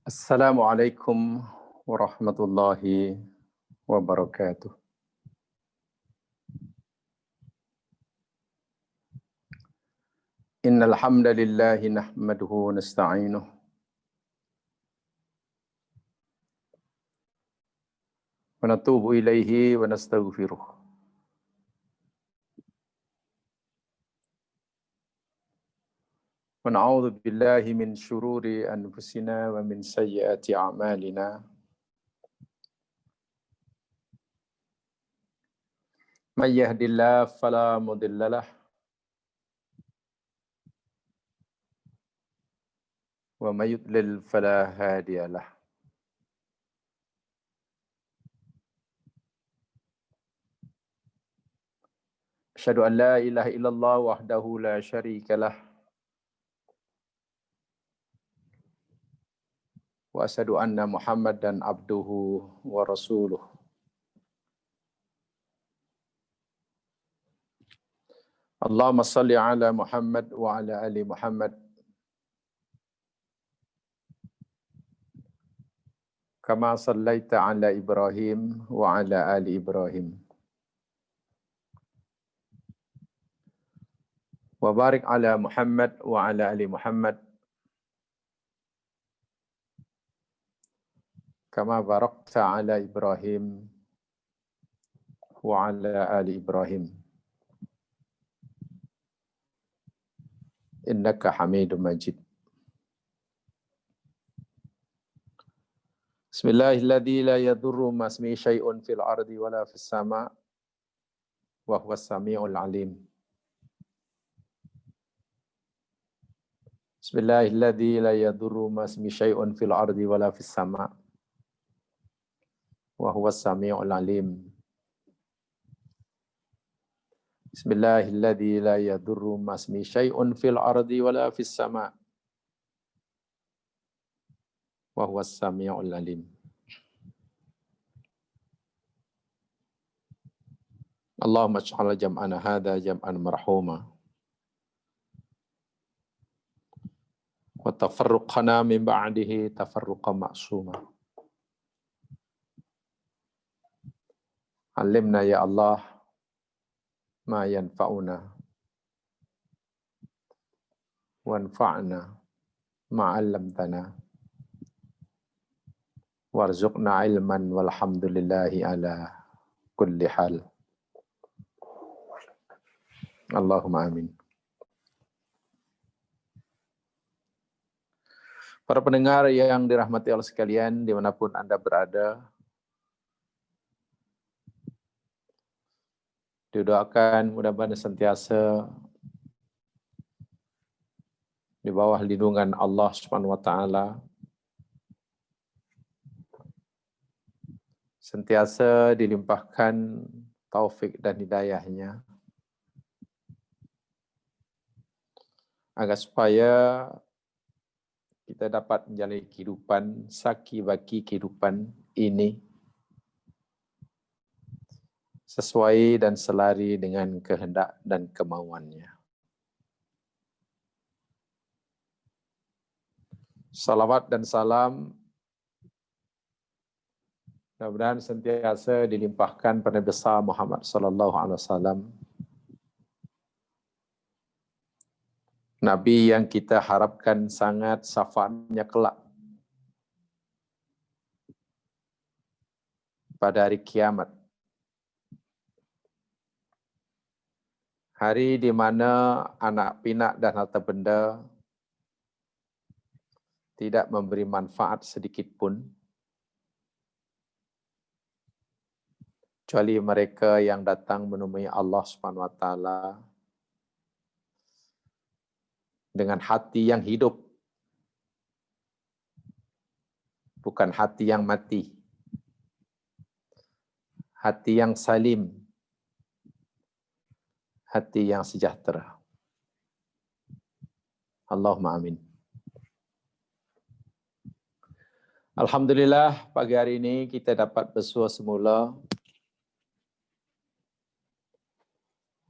Assalamualaikum warahmatullahi wabarakatuh. Innal hamdalillahi nahmaduhu wa nasta'inuhu wa natubu ilaihi wa nastaghfiruh. Wa na'udzu billahi min syururi anfusina wa min sayyiati a'malina. May yahdihillahu fala mudilla lahu wa may yudlil fala hadiya lahu. Asyhadu an la ilaha illallah wahdahu la syarika lah wa asyhadu anna Muhammadan abduhu wa rasuluh. Allahumma salli ala Muhammad wa ala ali Muhammad kama sallaita ala Ibrahim wa ala ali Ibrahim. Wa barik ala Muhammad wa ala ali Muhammad kama barakta ala Ibrahim wa ala ali Ibrahim. Innaka Hamidum Majid. Bismillahilladzi la yadurru ma ismihi syai'un fil ardi wala fis sama' wa huwas samiul alim. Bismillahilladzi la yadurru ma ismihi syai'un fil ardi wala fis sama' wa huwas samiul alim. Bismillahilladzi la yadurru ma ismihi syai'un fil ardi wala fis sama' wa huwas samiul alim. Allahumma ij'al jam'ana hadza jam'an marhuma wa tafarruqana min ba'dihi tafarruqan ma'suma. Alimna ya Allah ma yanfa'una wanfa'na ma 'allamtana warzuqna ilman walhamdulillahi ala kulli hal. Allahumma amin. Para pendengar yang dirahmati Allah sekalian, dimanapun Anda berada, didoakan mudah-mudahan sentiasa di bawah lindungan Allah Subhanahu wa taala, sentiasa dilimpahkan taufik dan hidayahnya, agar supaya kita dapat menjalani kehidupan saki-baki kehidupan ini sesuai dan selari dengan kehendak dan kemauannya. Salawat dan salam mudah-mudahan sentiasa dilimpahkan pada Nabi besar Muhammad sallallahu alaihi wasallam, Nabi yang kita harapkan sangat syafaatnya kelak pada hari kiamat. Hari di mana anak pinak dan harta benda tidak memberi manfaat sedikit pun, kecuali mereka yang datang menemui Allah Subhanahu wa taala dengan hati yang hidup, bukan hati yang mati, hati yang salim, hati yang sejahtera. Allahumma amin. Alhamdulillah, pagi hari ini kita dapat bersua semula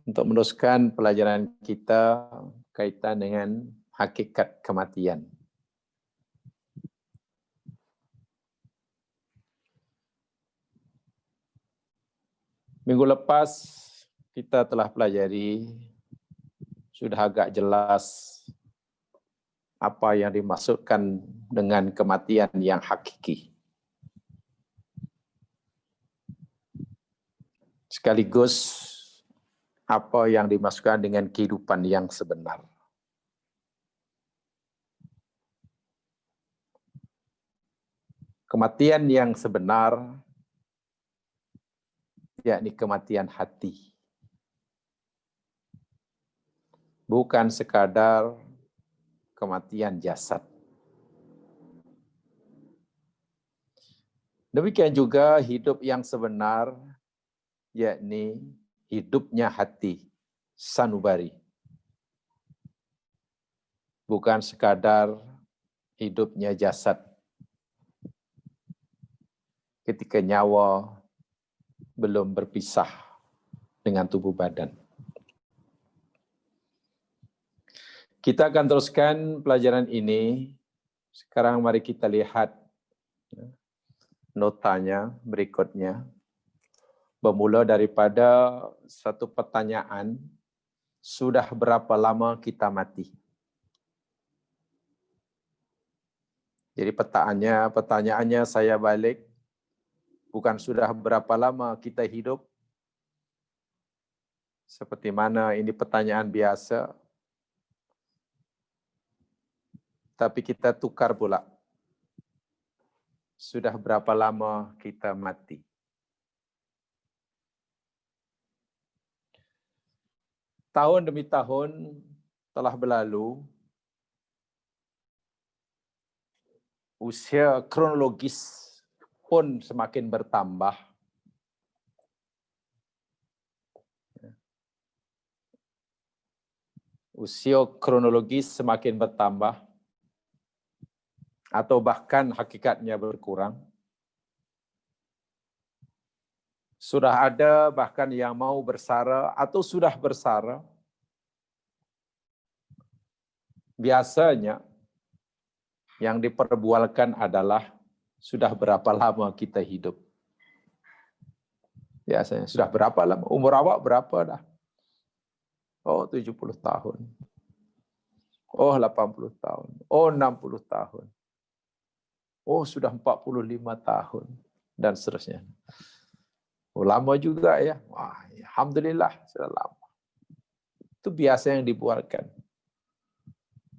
untuk meneruskan pelajaran kita kaitan dengan hakikat kematian. Minggu lepas kita telah pelajari, sudah agak jelas apa yang dimaksudkan dengan kematian yang hakiki. Sekaligus apa yang dimaksudkan dengan kehidupan yang sebenar. Kematian yang sebenar, yakni kematian hati. Bukan sekadar kematian jasad. Demikian juga hidup yang sebenar, yakni hidupnya hati, sanubari. Bukan sekadar hidupnya jasad. Ketika nyawa belum berpisah dengan tubuh badan. Kita akan teruskan pelajaran ini. Sekarang mari kita lihat notanya berikutnya. Bermula daripada satu pertanyaan, sudah berapa lama kita mati? Jadi pertanyaannya saya balik, bukan sudah berapa lama kita hidup, seperti mana ini pertanyaan biasa, tapi kita tukar pula. Sudah berapa lama kita mati? Tahun demi tahun telah berlalu, usia kronologis pun semakin bertambah. Usia kronologis semakin bertambah, atau bahkan hakikatnya berkurang. Sudah ada bahkan yang mau bersara atau sudah bersara. Biasanya yang diperbualkan adalah sudah berapa lama kita hidup. Biasanya sudah berapa lama? Umur awak berapa dah? Oh, 70 tahun. Oh, 80 tahun. Oh, 60 tahun. Oh, sudah 45 tahun. Dan seterusnya. Oh, lama juga ya. Wah, alhamdulillah, sudah lama. Itu biasa yang dibualkan.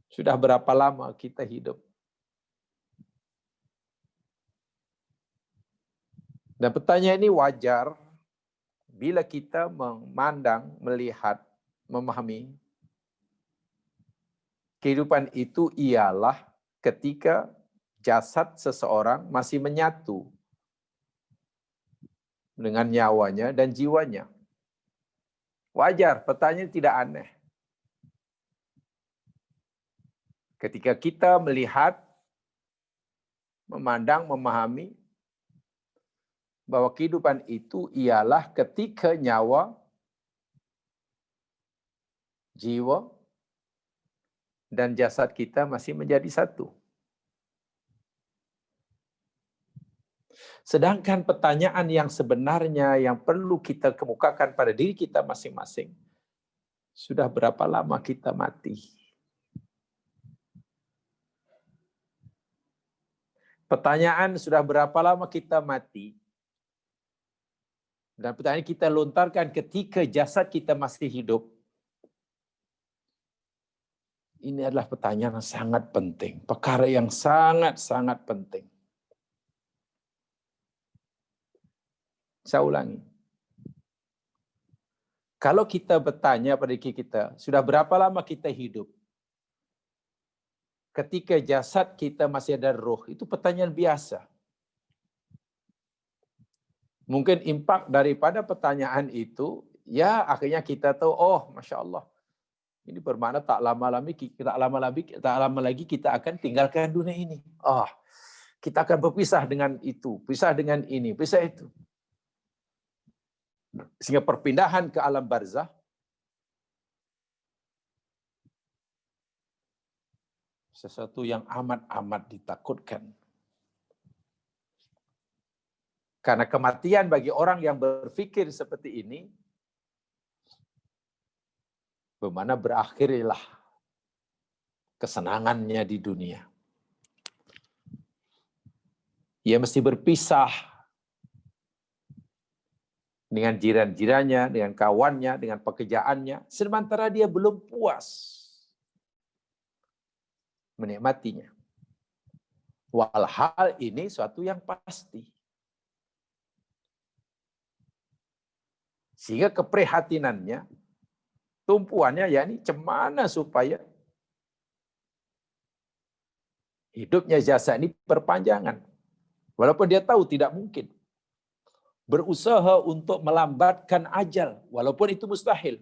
Sudah berapa lama kita hidup? Dan pertanyaan ini wajar bila kita memandang, melihat, memahami kehidupan itu ialah ketika jasad seseorang masih menyatu dengan nyawanya dan jiwanya. Wajar, pertanyaan tidak aneh. Ketika kita melihat, memandang, memahami bahwa kehidupan itu ialah ketika nyawa, jiwa, dan jasad kita masih menjadi satu. Sedangkan pertanyaan yang sebenarnya yang perlu kita kemukakan pada diri kita masing-masing, sudah berapa lama kita mati? Pertanyaan sudah berapa lama kita mati? Dan pertanyaan kita lontarkan ketika jasad kita masih hidup. Ini adalah pertanyaan yang sangat penting. Perkara yang sangat-sangat penting. Saya ulangi. Kalau kita bertanya pada diri kita, sudah berapa lama kita hidup? Ketika jasad kita masih ada roh, itu pertanyaan biasa. Mungkin impak daripada pertanyaan itu, ya akhirnya kita tahu, oh Masya Allah, ini bermakna tak lama lagi kita akan tinggalkan dunia ini. Oh, kita akan berpisah dengan itu, pisah dengan ini, pisah itu. Sehingga perpindahan ke alam barzah, sesuatu yang amat-amat ditakutkan. Karena kematian bagi orang yang berpikir seperti ini, bagaimana berakhirlah kesenangannya di dunia. Ia mesti berpisah dengan jiran-jirannya, dengan kawannya, dengan pekerjaannya, sementara dia belum puas menikmatinya. Walhal ini suatu yang pasti. Sehingga keprihatinannya, tumpuannya yakni cemana supaya hidupnya jasad ini berpanjangan. Walaupun dia tahu tidak mungkin. Berusaha untuk melambatkan ajal, walaupun itu mustahil.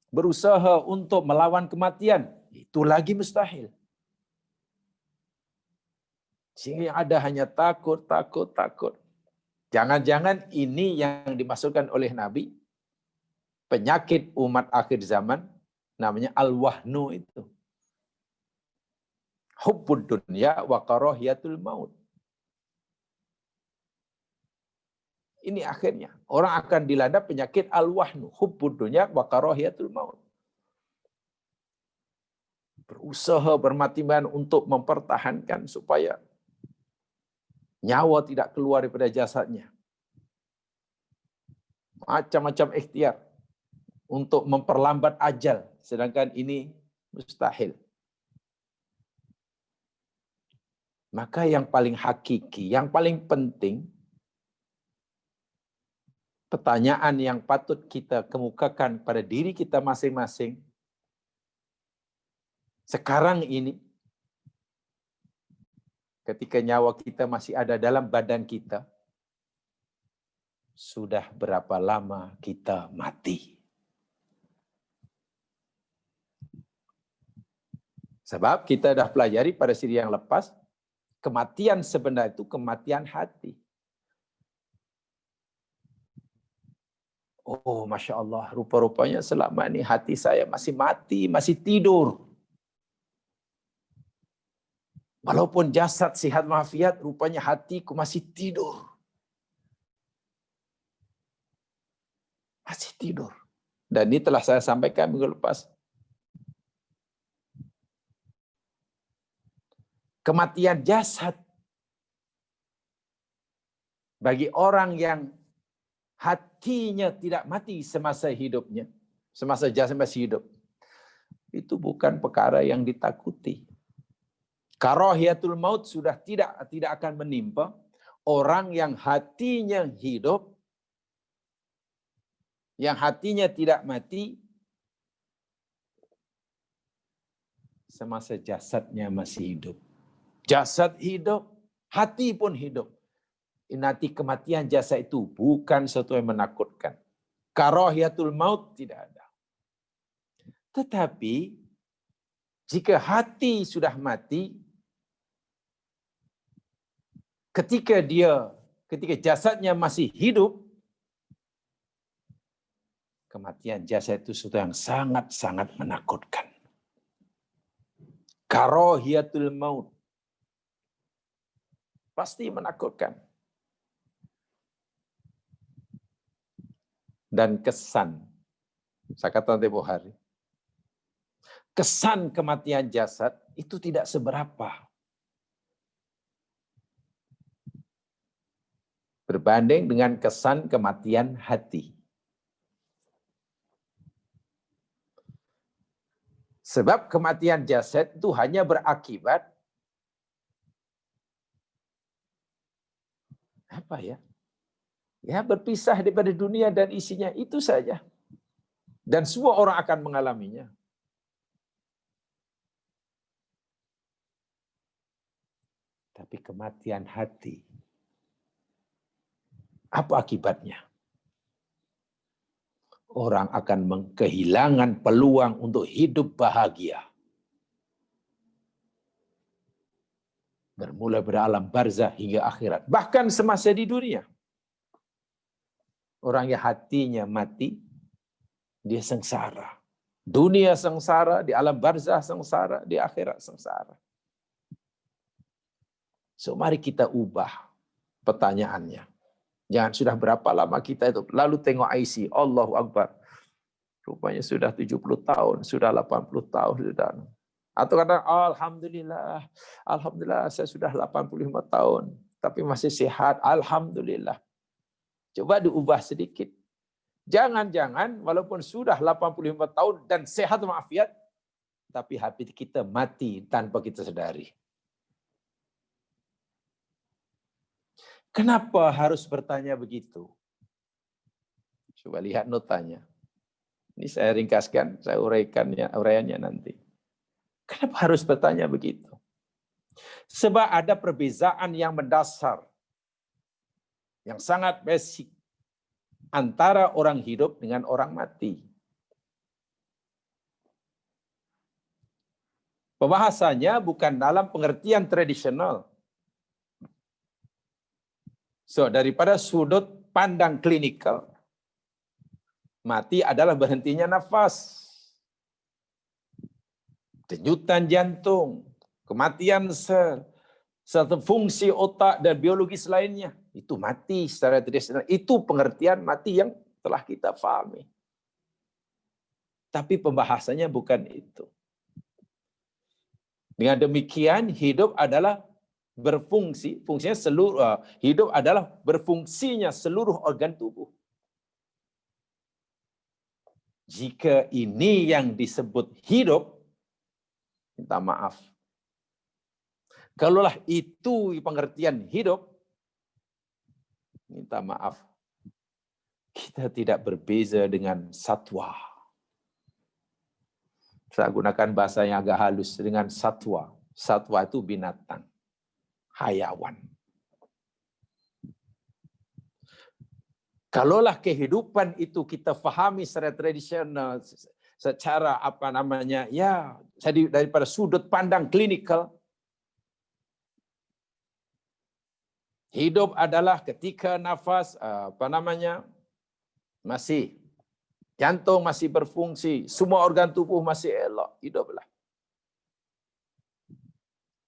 Berusaha untuk melawan kematian, itu lagi mustahil. Sehingga yang ada hanya takut, takut, takut. Jangan-jangan ini yang dimaksudkan oleh Nabi, penyakit umat akhir zaman, namanya al-wahnu itu. Hubbud dunya wa karahiyatul maut. Ini akhirnya. Orang akan dilanda penyakit al-wahnu. Hubbud dunya wa karahiyatul maut. Berusaha bermati-matian untuk mempertahankan supaya nyawa tidak keluar daripada jasadnya. Macam-macam ikhtiar untuk memperlambat ajal. Sedangkan ini mustahil. Maka yang paling hakiki, yang paling penting, pertanyaan yang patut kita kemukakan pada diri kita masing-masing, sekarang ini, ketika nyawa kita masih ada dalam badan kita, sudah berapa lama kita mati? Sebab kita dah pelajari pada siri yang lepas, kematian sebenarnya itu kematian hati. Oh, Masya Allah, rupa-rupanya selama ini hati saya masih mati, masih tidur. Walaupun jasad sihat walafiat, rupanya hatiku masih tidur. Masih tidur. Dan ini telah saya sampaikan minggu lepas. Kematian jasad bagi orang yang hatinya tidak mati semasa hidupnya, semasa jasad masih hidup, itu bukan perkara yang ditakuti. Karahiyatul maut sudah tidak akan menimpa orang yang hatinya hidup, yang hatinya tidak mati semasa jasadnya masih hidup. Jasad hidup, hati pun hidup. Nanti kematian jasad itu bukan sesuatu yang menakutkan. Karahiyatul maut tidak ada. Tetapi jika hati sudah mati, ketika jasadnya masih hidup, kematian jasad itu sesuatu yang sangat-sangat menakutkan. Karahiyatul maut. Pasti menakutkan. Dan kesan, saya kata tempoh hari, kesan kematian jasad itu tidak seberapa berbanding dengan kesan kematian hati. Sebab kematian jasad itu hanya berakibat apa ya? Ya, berpisah daripada dunia dan isinya, itu saja. Dan semua orang akan mengalaminya. Tapi kematian hati, apa akibatnya? Orang akan kehilangan peluang untuk hidup bahagia. Bermula dari alam barzah hingga akhirat. Bahkan semasa di dunia. Orang yang hatinya mati, dia sengsara. Dunia sengsara, di alam barzah sengsara, di akhirat sengsara. So mari kita ubah pertanyaannya. Jangan sudah berapa lama kita itu. Lalu tengok IC, Allahu Akbar. Rupanya sudah 70 tahun, sudah 80 tahun. Sudah. Atau kadang, Alhamdulillah, Alhamdulillah saya sudah 85 tahun. Tapi masih sehat, Alhamdulillah. Coba diubah sedikit. Jangan-jangan walaupun sudah 85 tahun dan sehat walafiat, tapi hati kita mati tanpa kita sadari. Kenapa harus bertanya begitu? Coba lihat notanya. Ini saya ringkaskan, saya uraiannya nanti. Kenapa harus bertanya begitu? Sebab ada perbezaan yang mendasar, yang sangat basic, antara orang hidup dengan orang mati. Pembahasannya bukan dalam pengertian tradisional. So, daripada sudut pandang klinikal, mati adalah berhentinya nafas, denyutan jantung, kematian sel, serta fungsi otak dan biologis lainnya. Itu mati secara tradisional. Itu pengertian mati yang telah kita fahami. Tapi pembahasannya bukan itu. Dengan demikian, hidup adalah berfungsi, fungsinya seluruh hidup adalah berfungsinya seluruh organ tubuh. Jika ini yang disebut hidup, minta maaf. Kalaulah itu pengertian hidup, minta maaf. Kita tidak berbeza dengan satwa. Saya gunakan bahasa yang agak halus dengan satwa. Satwa itu binatang, hayawan. Kalaulah kehidupan itu kita fahami secara tradisional, secara apa namanya, ya daripada sudut pandang klinikal, hidup adalah ketika nafas masih jantung masih berfungsi, semua organ tubuh masih elok, hiduplah.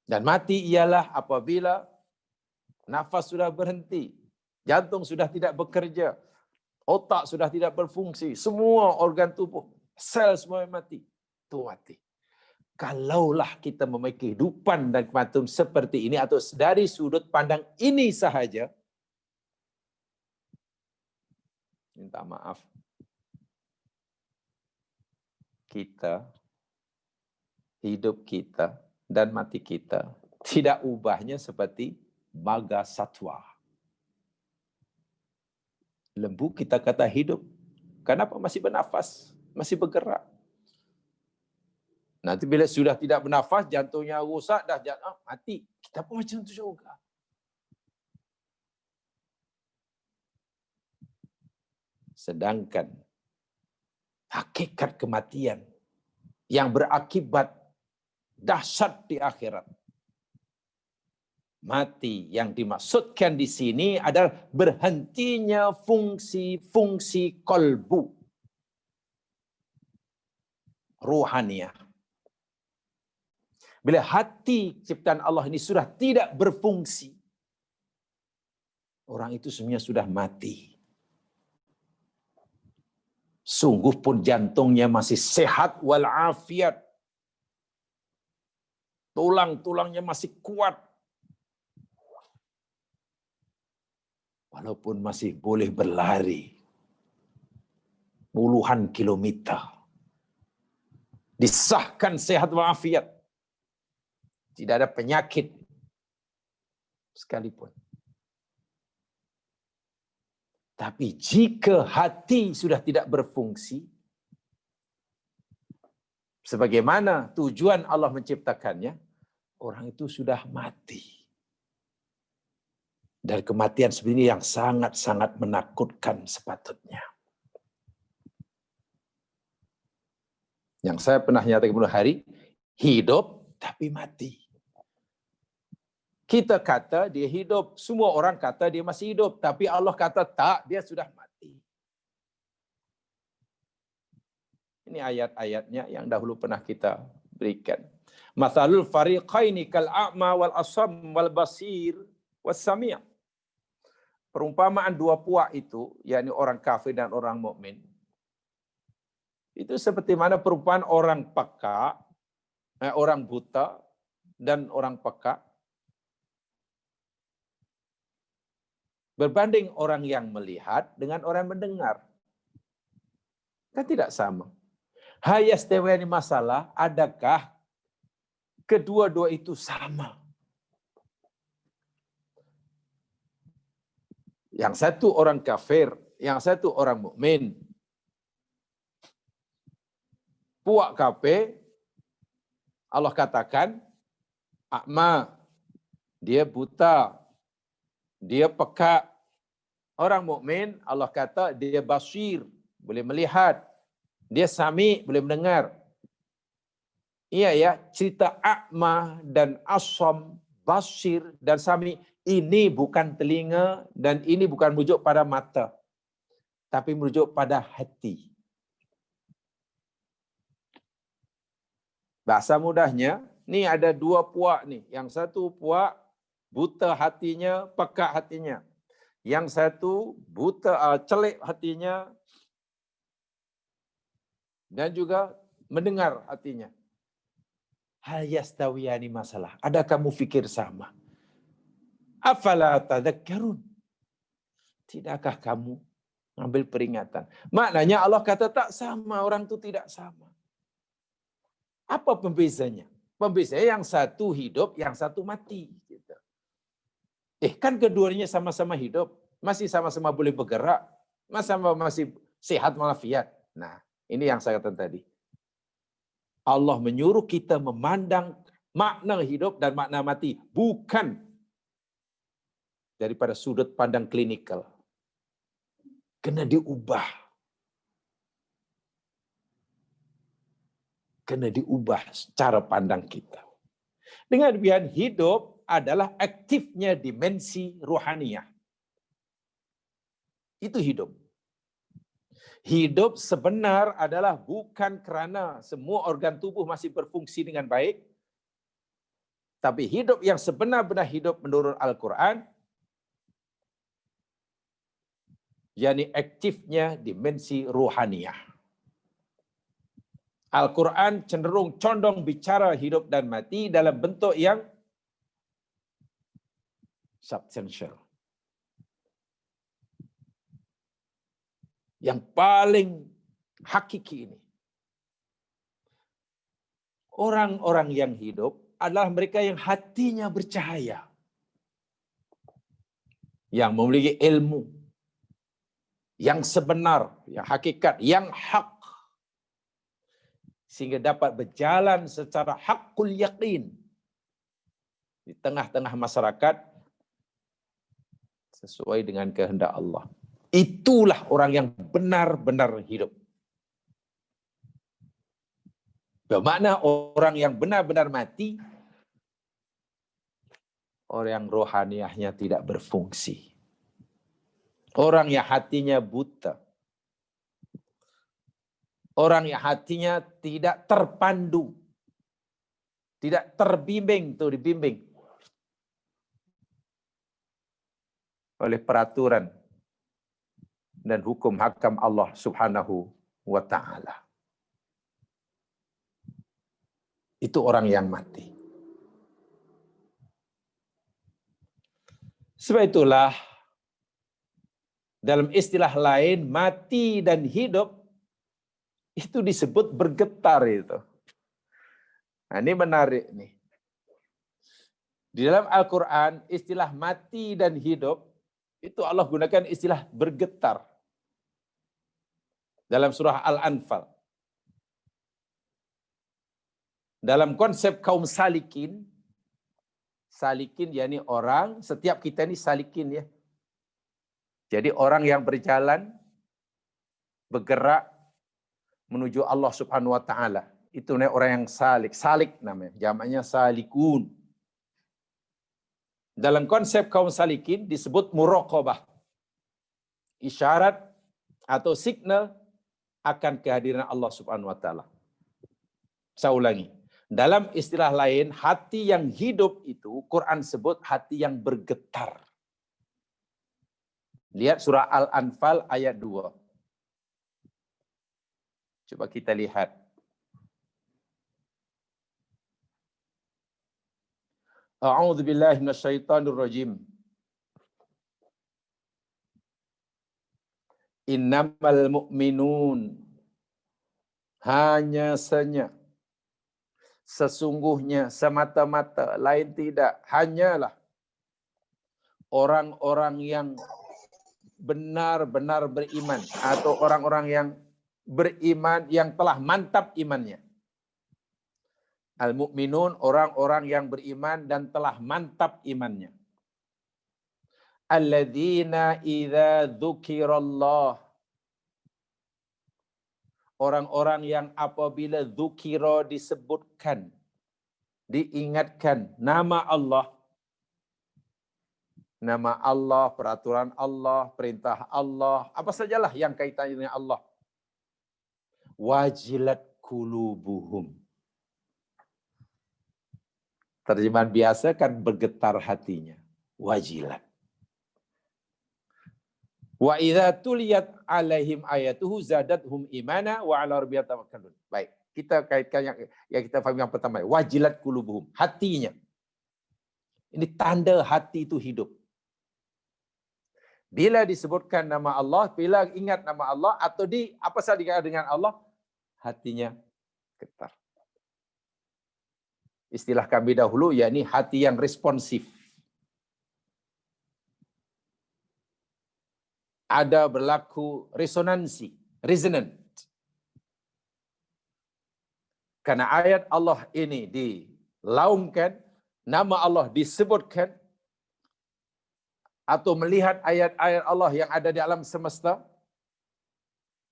Dan mati ialah apabila nafas sudah berhenti, jantung sudah tidak bekerja, otak sudah tidak berfungsi, semua organ tubuh, sel semua mati. Itu mati. Kalaulah kita memiliki kehidupan dan kematian seperti ini, atau dari sudut pandang ini sahaja, minta maaf, kita, hidup kita, dan mati kita tidak ubahnya seperti baga satwa. Lembu kita kata hidup, kenapa masih bernafas, masih bergerak. Nanti bila sudah tidak bernafas, jantungnya rusak, dah mati. Kita pun macam itu juga. Sedangkan hakikat kematian yang berakibat dahsyat di akhirat. Mati yang dimaksudkan di sini adalah berhentinya fungsi-fungsi kolbu, ruhaniyah. Bila hati ciptaan Allah ini sudah tidak berfungsi, orang itu sebenarnya sudah mati. Sungguh pun jantungnya masih sehat walafiat. Tulang-tulangnya masih kuat. Walaupun masih boleh berlari puluhan kilometer. Disahkan sehat walafiat. Tidak ada penyakit sekalipun. Tapi jika hati sudah tidak berfungsi, sebagaimana tujuan Allah menciptakannya, orang itu sudah mati. Dan kematian sebenarnya yang sangat-sangat menakutkan sepatutnya. Yang saya pernah nyatakan kemudian hari, hidup tapi mati. Kita kata dia hidup, semua orang kata dia masih hidup, tapi Allah kata tak, dia sudah mati. Ini ayat-ayatnya yang dahulu pernah kita berikan. Mathalul fariqaini kal a'ma wal asam wal basir was sami'. Perumpamaan dua puak itu, yakni orang kafir dan orang mukmin, itu seperti mana perumpamaan orang peka, orang buta dan orang peka berbanding orang yang melihat dengan orang yang mendengar. Kan tidak sama. Hayastawiyani masalah, adakah kedua-dua itu sama? Yang satu orang kafir, yang satu orang mukmin. Puak kafir, Allah katakan, a'ma, dia buta, dia peka. Orang mukmin, Allah kata dia basir, boleh melihat. Dia sami, boleh mendengar. Iya ya, cerita a'ma dan asam, basir dan sami, ini bukan telinga dan ini bukan merujuk pada mata, tapi merujuk pada hati. Bahasa mudahnya, ni ada dua puak ni. Yang satu puak buta hatinya, peka hatinya. Yang satu buta, celik hatinya dan juga mendengar hatinya. Hal yastawiyani masalah. Ada kamu fikir sama? Afala tadhakkarun. Tidakkah kamu ambil peringatan? Maknanya Allah kata tak sama, orang itu tidak sama. Apa pembezanya? Pembezanya yang satu hidup, yang satu mati. Kan keduanya sama-sama hidup, masih sama-sama boleh bergerak, masih sehat walafiat. Nah, ini yang saya katakan tadi. Allah menyuruh kita memandang makna hidup dan makna mati, bukan daripada sudut pandang klinikal. Kena diubah. Kena diubah cara pandang kita. Dengan demikian hidup adalah aktifnya dimensi rohaniah. Itu hidup. Hidup sebenar adalah bukan kerana semua organ tubuh masih berfungsi dengan baik, tapi hidup yang sebenar-benar hidup menurut Al-Quran, yakni aktifnya dimensi rohaniah. Al-Quran cenderung condong bicara hidup dan mati dalam bentuk yang substansial. Yang paling hakiki ini. Orang-orang yang hidup adalah mereka yang hatinya bercahaya. Yang memiliki ilmu. Yang sebenar, yang hakikat, yang hak. Sehingga dapat berjalan secara hakul yaqin. Di tengah-tengah masyarakat sesuai dengan kehendak Allah. Itulah orang yang benar-benar hidup. Bermakna orang yang benar-benar mati, orang yang rohaniahnya tidak berfungsi. Orang yang hatinya buta. Orang yang hatinya tidak terpandu. Tidak terbimbing, dibimbing oleh peraturan dan hukum hakam Allah Subhanahu wa ta'ala. Itu orang yang mati. Sebab itulah, dalam istilah lain, mati dan hidup itu disebut bergetar itu. Nah, ini menarik nih. Di dalam Al-Quran, istilah mati dan hidup, itu Allah gunakan istilah bergetar. Dalam surah Al-Anfal. Dalam konsep kaum salikin, salikin yakni orang, setiap kita ini salikin ya. Jadi orang yang berjalan, bergerak menuju Allah Subhanahu wa ta'ala. Itu namanya orang yang salik. Salik namanya, jamaknya salikun. Dalam konsep kaum salikin disebut muraqabah. Isyarat atau signal akan kehadiran Allah Subhanahu wa ta'ala. Saya ulangi. Dalam istilah lain, hati yang hidup itu Quran sebut hati yang bergetar. Lihat surah Al-Anfal ayat 2. Coba kita lihat. A'udzu billahi minasyaitonir rajim. Innamal mu'minun, hanya saja, sesungguhnya, semata-mata, lain tidak, hanyalah orang-orang yang benar-benar beriman atau orang-orang yang beriman yang telah mantap imannya. Al-mu'minun, orang-orang yang beriman dan telah mantap imannya. Alladzina idza dzukirallah, orang-orang yang apabila dzukira disebutkan, diingatkan nama Allah, peraturan Allah, perintah Allah, apa sajalah yang kaitannya dengan Allah, wajilat qulubuhum. Terjemahan biasa kan bergetar hatinya, wajilat. Wa idza tuliyat alaihim ayatuhu zadathum imana wa ala rabbihim yatawakkalun. Baik, kita kaitkan yang kita fahami yang pertama, wajilat qulubuhum, hatinya. Ini tanda hati itu hidup. Bila disebutkan nama Allah, bila ingat nama Allah atau apa saja dengan Allah, hatinya getar. Istilah kami dahulu yakni hati yang responsif. Ada berlaku resonansi, resonant. Karena ayat Allah ini dilaungkan, nama Allah disebutkan, atau melihat ayat-ayat Allah yang ada di alam semesta,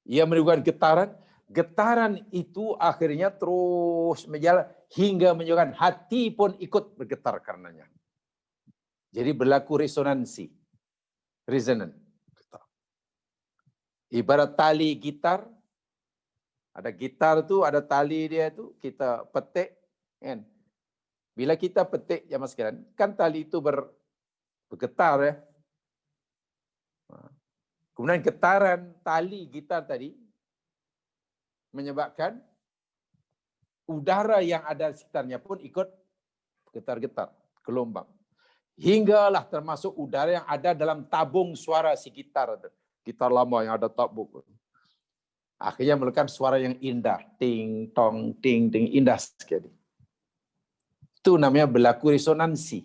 ia menimbulkan getaran. Getaran itu akhirnya terus menjalar hingga menyebabkan hati pun ikut bergetar karenanya. Jadi berlaku resonansi, resonant. Ibarat tali gitar, ada gitar tu, ada tali dia tu, kita petik, kan? Bila kita petik, ya mas sekalian, kan tali itu bergetar ya. Kemudian getaran tali gitar tadi menyebabkan udara yang ada di sekitarnya pun ikut getar-getar, gelombang. Hinggalah termasuk udara yang ada dalam tabung suara si gitar itu. Gitar lama yang ada tabung. Akhirnya mengeluarkan suara yang indah. Ting, tong, ting, ting. Indah sekali. Itu namanya berlaku resonansi.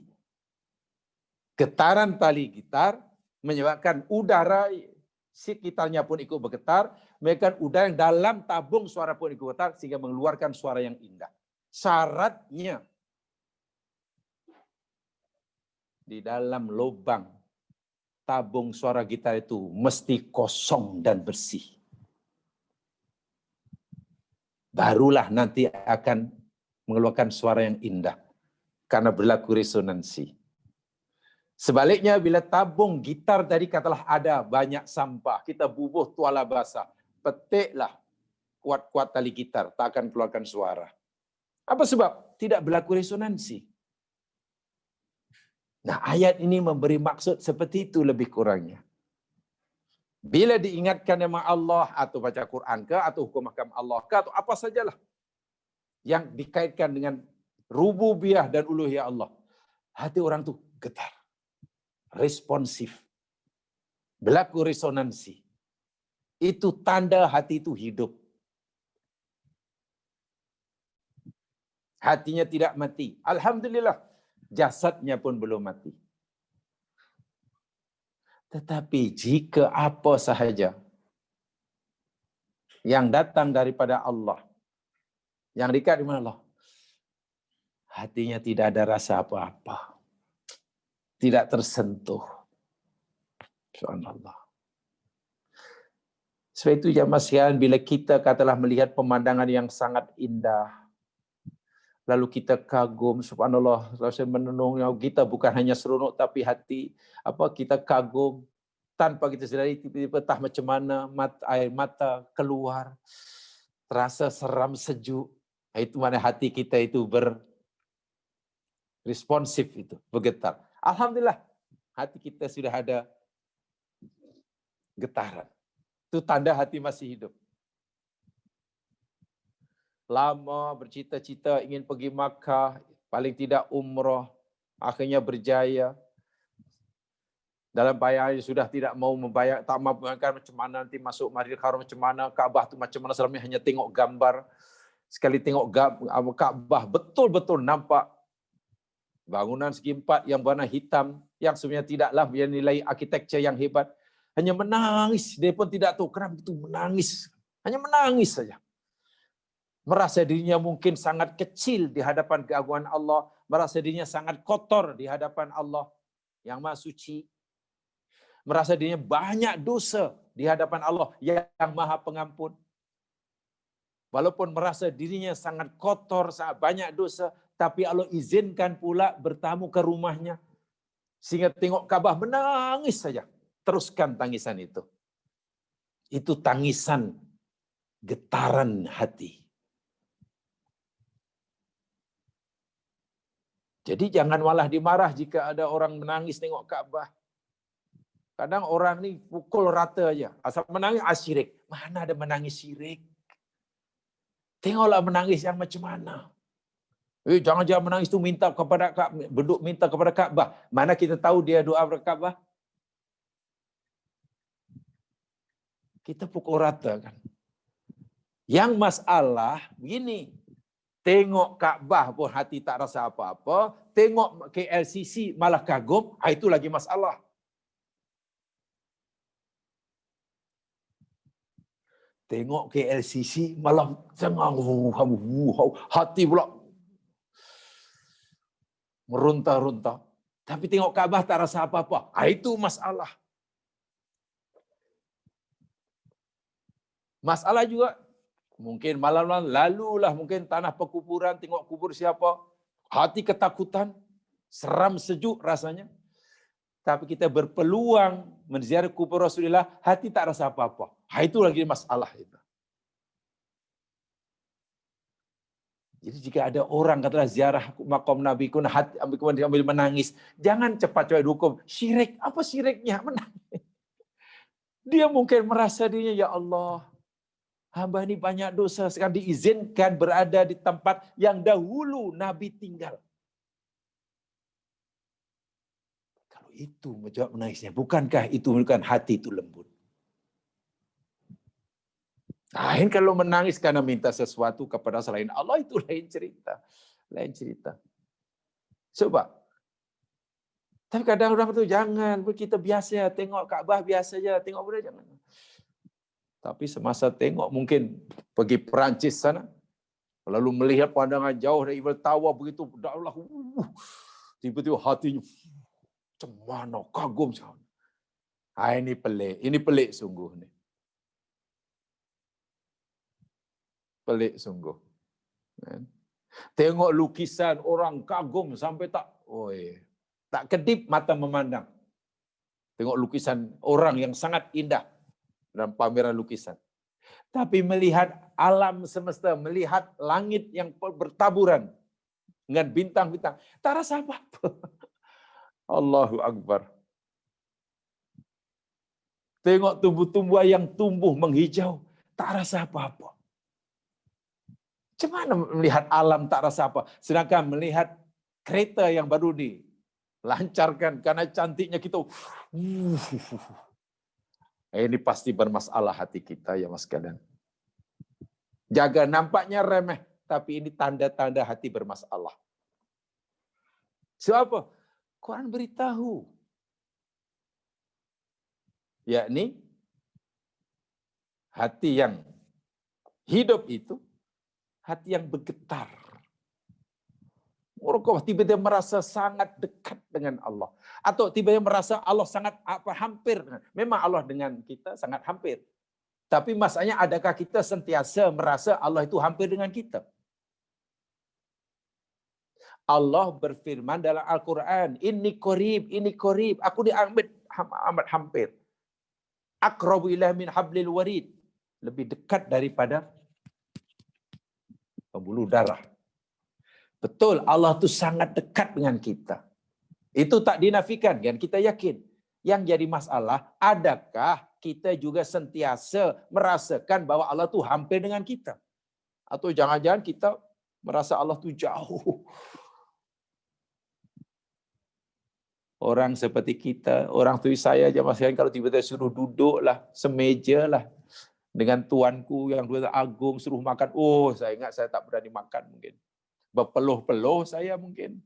Getaran tali gitar menyebabkan udara sekitarnya pun ikut bergetar. Menyebabkan udara yang dalam tabung suara pun ikut bergetar. Sehingga mengeluarkan suara yang indah. Syaratnya di dalam lubang tabung suara gitar itu mesti kosong dan bersih. Barulah nanti akan mengeluarkan suara yang indah. Karena berlaku resonansi. Sebaliknya bila tabung gitar tadi katalah ada banyak sampah, kita bubuh tuala basah, petiklah kuat-kuat tali gitar, tak akan keluarkan suara. Apa sebab? Tidak berlaku resonansi. Nah, ayat ini memberi maksud seperti itu lebih kurangnya. Bila diingatkan nama Allah atau baca Quran ke, atau hukum mahkam Allah ke, atau apa sajalah yang dikaitkan dengan rububiyah dan uluhiyah Allah, hati orang itu getar, responsif, berlaku resonansi. Itu tanda hati itu hidup. Hatinya tidak mati. Alhamdulillah, jasadnya pun belum mati. Tetapi jika apa sahaja yang datang daripada Allah, yang dekat dengan Allah, hatinya tidak ada rasa apa-apa. Tidak tersentuh. Subhanallah. Sebab itu jamaah sekalian, bila kita katalah melihat pemandangan yang sangat indah, lalu kita kagum, subhanallah, rasa menenung, kita bukan hanya seronok tapi hati, kita kagum, tanpa kita sedari tiba-tiba entah macam mana air mata keluar, terasa seram sejuk. Itu mana hati kita itu berresponsif, itu bergetar. Alhamdulillah, hati kita sudah ada getaran. Itu tanda hati masih hidup. Lama bercita-cita ingin pergi Makkah, paling tidak umrah, akhirnya berjaya. Dalam bayangannya sudah tidak mau membayar, tak mau membayangkan macam mana nanti masuk Masjidil Haram, macam mana Ka'bah itu macam mana, selama hanya tengok gambar. Sekali tengok Ka'bah betul-betul nampak bangunan segi empat yang warna hitam, yang sebenarnya tidaklah nilai arsitektur yang hebat. Hanya menangis, dia pun tidak tahu kenapa itu menangis. Hanya menangis saja. Merasa dirinya mungkin sangat kecil di hadapan keagungan Allah, merasa dirinya sangat kotor di hadapan Allah yang Maha Suci. Merasa dirinya banyak dosa di hadapan Allah yang Maha Pengampun. Walaupun merasa dirinya sangat kotor, sangat banyak dosa, tapi Allah izinkan pula bertamu ke rumahnya. Sehingga tengok Ka'bah menangis saja. Teruskan tangisan itu. Itu tangisan getaran hati. Jadi jangan malah dimarah jika ada orang menangis tengok Ka'bah. Kadang orang ni pukul rata aja. Asal menangis syirik. Mana ada menangis syirik? Tengoklah menangis yang macam mana. Jangan-jangan menangis tu minta kepada Ka'bah, beduk minta kepada Ka'bah. Mana kita tahu dia doa kepada Ka'bah? Kita pukul rata kan. Yang masalah begini. Tengok Ka'bah pun hati tak rasa apa-apa. Tengok KLCC malah kagum. Itu lagi masalah. Tengok KLCC malah cengang. Hati pula meronta-ronta. Tapi tengok Ka'bah tak rasa apa-apa. Itu masalah. Masalah juga, mungkin malam-malam lalulah mungkin tanah perkuburan, tengok kubur siapa. Hati ketakutan, seram sejuk rasanya. Tapi kita berpeluang menziarah kubur Rasulullah, hati tak rasa apa-apa. Itu lagi masalah itu. Jadi jika ada orang katalah ziarah makam Nabi, hati ambil menangis, jangan cepat-cepat dihukum. Syirik, apa syiriknya? Menangis. Dia mungkin merasa dirinya, ya Allah, hamba ini banyak dosa, sekarang diizinkan berada di tempat yang dahulu Nabi tinggal. Kalau itu menjawab menangisnya, bukankah itu menunjukkan hati itu lembut? Lain kalau menangis karena minta sesuatu kepada selain Allah, itu lain cerita. Lain cerita. Coba. Tapi kadang orang itu jangan, kita biasa tengok Ka'bah biasa aja, tengok boleh jangan. Tapi semasa tengok mungkin pergi Perancis sana, lalu melihat pandangan jauh dari Eiffel Tower begitu, tiba-tiba hatinya macam mana, kagum sekali. Ini pelik sungguh ni. Pelik sungguh. Tengok lukisan orang kagum sampai tak kedip mata memandang. Tengok lukisan orang yang sangat indah dalam pameran lukisan. Tapi melihat alam semesta, melihat langit yang bertaburan dengan bintang-bintang, tak rasa apa-apa. Allahu Akbar. Tengok tumbuh-tumbuhan yang tumbuh menghijau, tak rasa apa-apa. Macam mana melihat alam tak rasa apa? Sedangkan melihat kereta yang baru dilancarkan karena cantiknya kita. Ini pasti bermasalah hati kita ya mas sekalian. Jaga, nampaknya remeh, tapi ini tanda-tanda hati bermasalah. Sebab apa? Quran beritahu. Yakni hati yang hidup itu hati yang bergetar. Orang tiba-tiba merasa sangat dekat dengan Allah. Atau tiba-tiba merasa Allah sangat hampir. Memang Allah dengan kita sangat hampir. Tapi masalahnya adakah kita sentiasa merasa Allah itu hampir dengan kita? Allah berfirman dalam Al-Quran, ini korib, aku diambil amat hampir. Aqrabu ilah min hablil warid. Lebih dekat daripada pembuluh darah. Betul, Allah itu sangat dekat dengan kita. Itu tak dinafikan, kan? Kita yakin. Yang jadi masalah, adakah kita juga sentiasa merasakan bahwa Allah tu hampir dengan kita. Atau jangan-jangan kita merasa Allah tu jauh. Orang seperti kita, orang tu saya aja masih kalau tiba-tiba suruh duduklah, semeja lah dengan tuanku yang dua agung suruh makan, saya ingat saya tak berani makan mungkin. Berpeluh-peluh saya mungkin.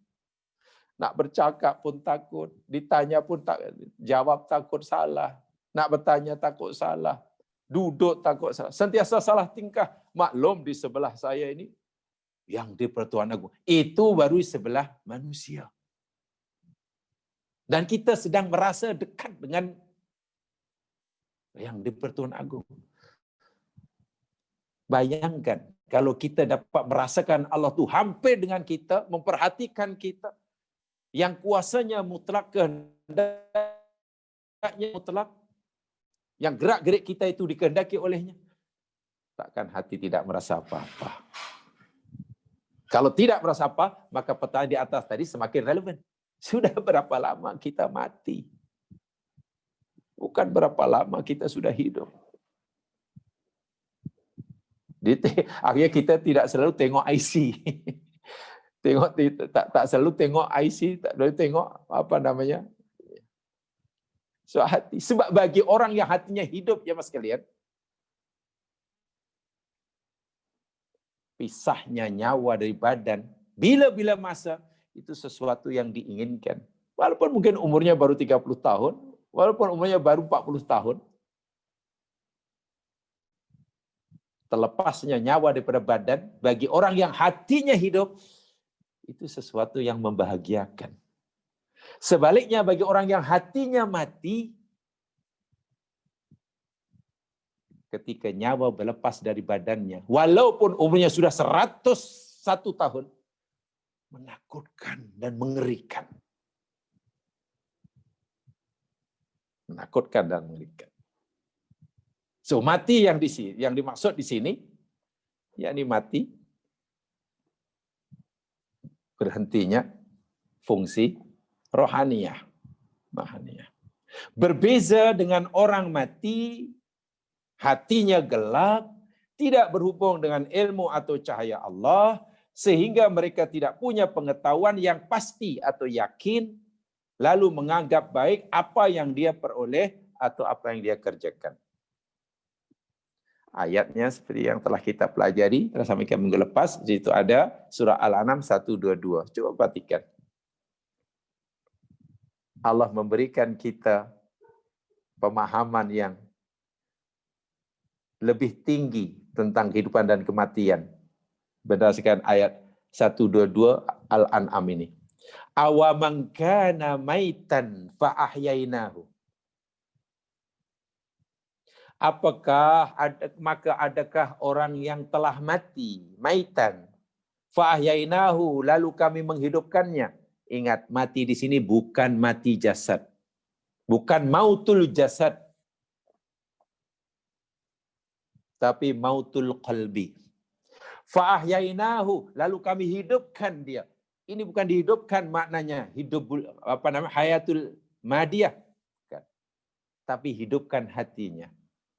Nak bercakap pun takut, ditanya pun tak jawab takut salah, nak bertanya takut salah, duduk takut salah, sentiasa salah tingkah. Maklum di sebelah saya ini yang di-Pertuan Agung, itu baru sebelah manusia. Dan kita sedang merasa dekat dengan yang di-Pertuan Agung. Bayangkan kalau kita dapat merasakan Allah tu hampir dengan kita, memperhatikan kita, yang kuasanya mutlak, kehendaknya mutlak, yang gerak-gerik kita itu dikehendaki olehnya, takkan hati tidak merasa apa-apa. Kalau tidak merasa apa, maka pertanyaan di atas tadi semakin relevan. Sudah berapa lama kita mati? Bukan berapa lama kita sudah hidup. Akhirnya kita tidak selalu tengok IC. Tak selalu tengok IC, tak selalu tengok apa namanya. So hati. Sebab bagi orang yang hatinya hidup, ya mas sekalian, pisahnya nyawa dari badan bila-bila masa itu sesuatu yang diinginkan. Walaupun mungkin umurnya baru 30 tahun, walaupun umurnya baru 40 tahun, terlepasnya nyawa daripada badan bagi orang yang hatinya hidup itu sesuatu yang membahagiakan. Sebaliknya bagi orang yang hatinya mati, ketika nyawa berlepas dari badannya, walaupun umurnya sudah 101 tahun, menakutkan dan mengerikan. Menakutkan dan mengerikan. So mati yang dimaksud di sini, yakni mati berhentinya fungsi rohaniyah. Berbeza dengan orang mati, hatinya gelap, tidak berhubung dengan ilmu atau cahaya Allah, sehingga mereka tidak punya pengetahuan yang pasti atau yakin, lalu menganggap baik apa yang dia peroleh atau apa yang dia kerjakan. Ayatnya seperti yang telah kita pelajari, telah sampaikan minggu lepas, di situ ada surah Al-An'am 122. Coba perhatikan. Allah memberikan kita pemahaman yang lebih tinggi tentang kehidupan dan kematian berdasarkan ayat 122 Al-An'am ini. Awaman kana maitan fa ahyainahu. Adakah orang yang telah mati, maitan, fa ahyainahu, lalu kami menghidupkannya. Ingat, mati di sini bukan mati jasad. Bukan mautul jasad. Tapi mautul qalbi. Fa ahyainahu, lalu kami hidupkan dia. Ini bukan dihidupkan maknanya hidup hayatul madiyah, bukan. Tapi hidupkan hatinya.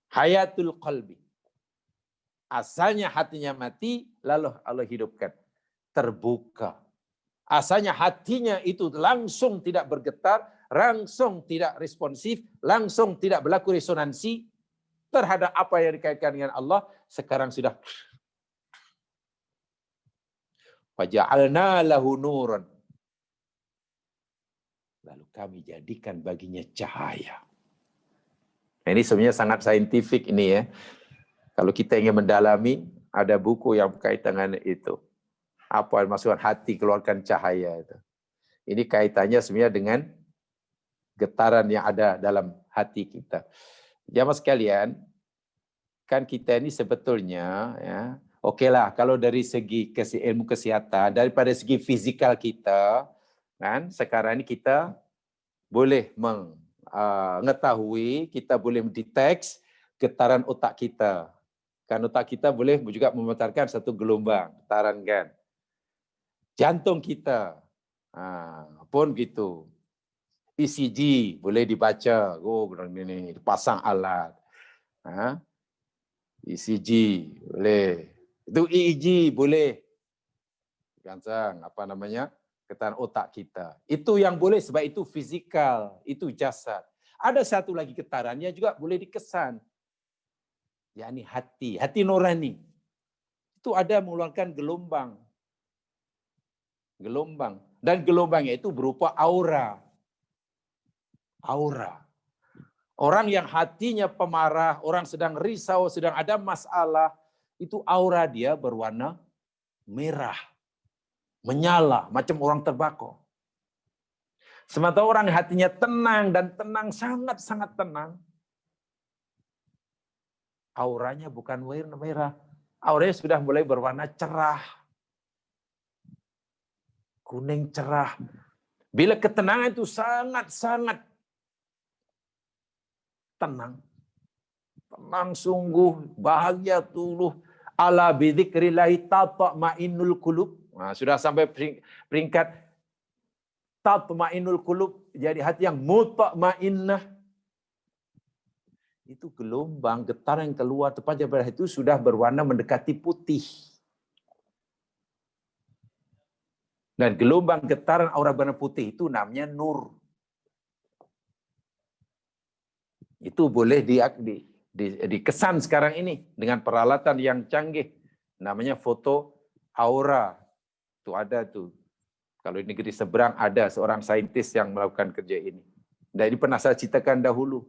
Hayatul qalbi. Asalnya hatinya mati, lalu Allah hidupkan. Terbuka. Asalnya hatinya itu langsung tidak bergetar, langsung tidak responsif, langsung tidak berlaku resonansi terhadap apa yang dikaitkan dengan Allah. Sekarang sudah. Faja'alna lahu nuran. Lalu kami jadikan baginya cahaya. Ini sebenarnya sangat saintifik ini ya. Kalau kita ingin mendalami, ada buku yang berkaitan dengan itu. Apa maksud hati keluarkan cahaya itu. Ini kaitannya sebenarnya dengan getaran yang ada dalam hati kita. Jamaah sekalian, kan kita ini sebetulnya ya, okeylah kalau dari segi ilmu kesihatan, daripada segi fizikal kita, kan sekarang ini kita boleh mengetahui, kita boleh mendeteksi getaran otak kita. Kan otak kita boleh juga memutarkan satu gelombang getaran kan. Jantung kita pun gitu. ECG boleh dibaca. Oh, ini dipasang alat. ECG boleh. Itu EEG boleh. Gansang, apa namanya? Getaran otak kita. Itu yang boleh sebab itu fizikal, itu jasad. Ada satu lagi getarannya juga boleh dikesan. yakni hati nurani. Itu ada mengeluarkan gelombang. Dan gelombangnya itu berupa aura. Orang yang hatinya pemarah, orang sedang risau, sedang ada masalah, itu aura dia berwarna merah. Menyala, macam orang terbakar. Sementara orang hatinya tenang dan tenang, sangat-sangat tenang. Auranya bukan warna merah. Auranya sudah mulai berwarna cerah. Kuning cerah. Bila ketenangan itu sangat-sangat tenang. Tenang sungguh, bahagia tuluh. Ala bidzikrillahi tatma'innul qulub. Nah, sudah sampai peringkat tatma'innul qulub, jadi hati yang mutma'innah. Itu gelombang getaran yang keluar tepat daripada itu sudah berwarna mendekati putih. Dan gelombang getaran aura berwarna putih itu namanya nur. Itu boleh dikesan sekarang ini dengan peralatan yang canggih. Namanya foto aura. Itu ada tuh. Kalau di negeri seberang ada seorang saintis yang melakukan kerja ini. Dan ini pernah saya ceritakan dahulu.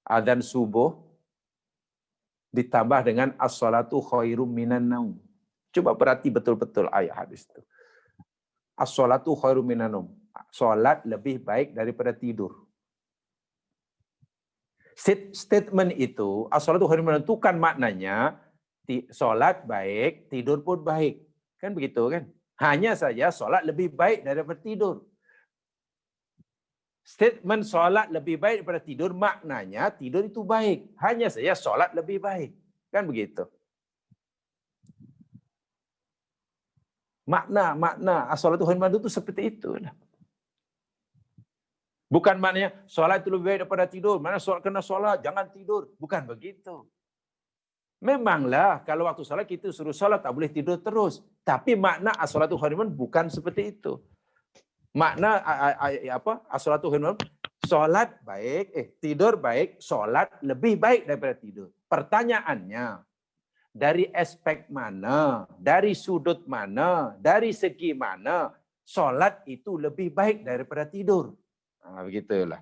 Adzan subuh ditambah dengan as-salatu khairum minan naum. Coba perhati betul-betul ayat hadis itu. As-salatu khairum minan naum. Salat lebih baik daripada tidur. Statement itu, as-salatu khairum minan naum itu kan maknanya salat baik, tidur pun baik. Kan begitu kan? Hanya saja salat lebih baik daripada tidur. Statement solat lebih baik daripada tidur, maknanya tidur itu baik. Hanya saja solat lebih baik. Kan begitu. Makna as-salatu khairun minan naum itu seperti itu. Bukan maknanya solat itu lebih baik daripada tidur. Mana solat kena solat, jangan tidur. Bukan begitu. Memanglah kalau waktu solat kita suruh solat, tak boleh tidur terus. Tapi makna as-salatu khairun minan naum bukan seperti itu. Makna as-salatu khairun minan naum, solat baik, tidur baik, solat lebih baik daripada tidur. Pertanyaannya, dari aspek mana, dari sudut mana, dari segi mana, solat itu lebih baik daripada tidur. Nah, begitulah.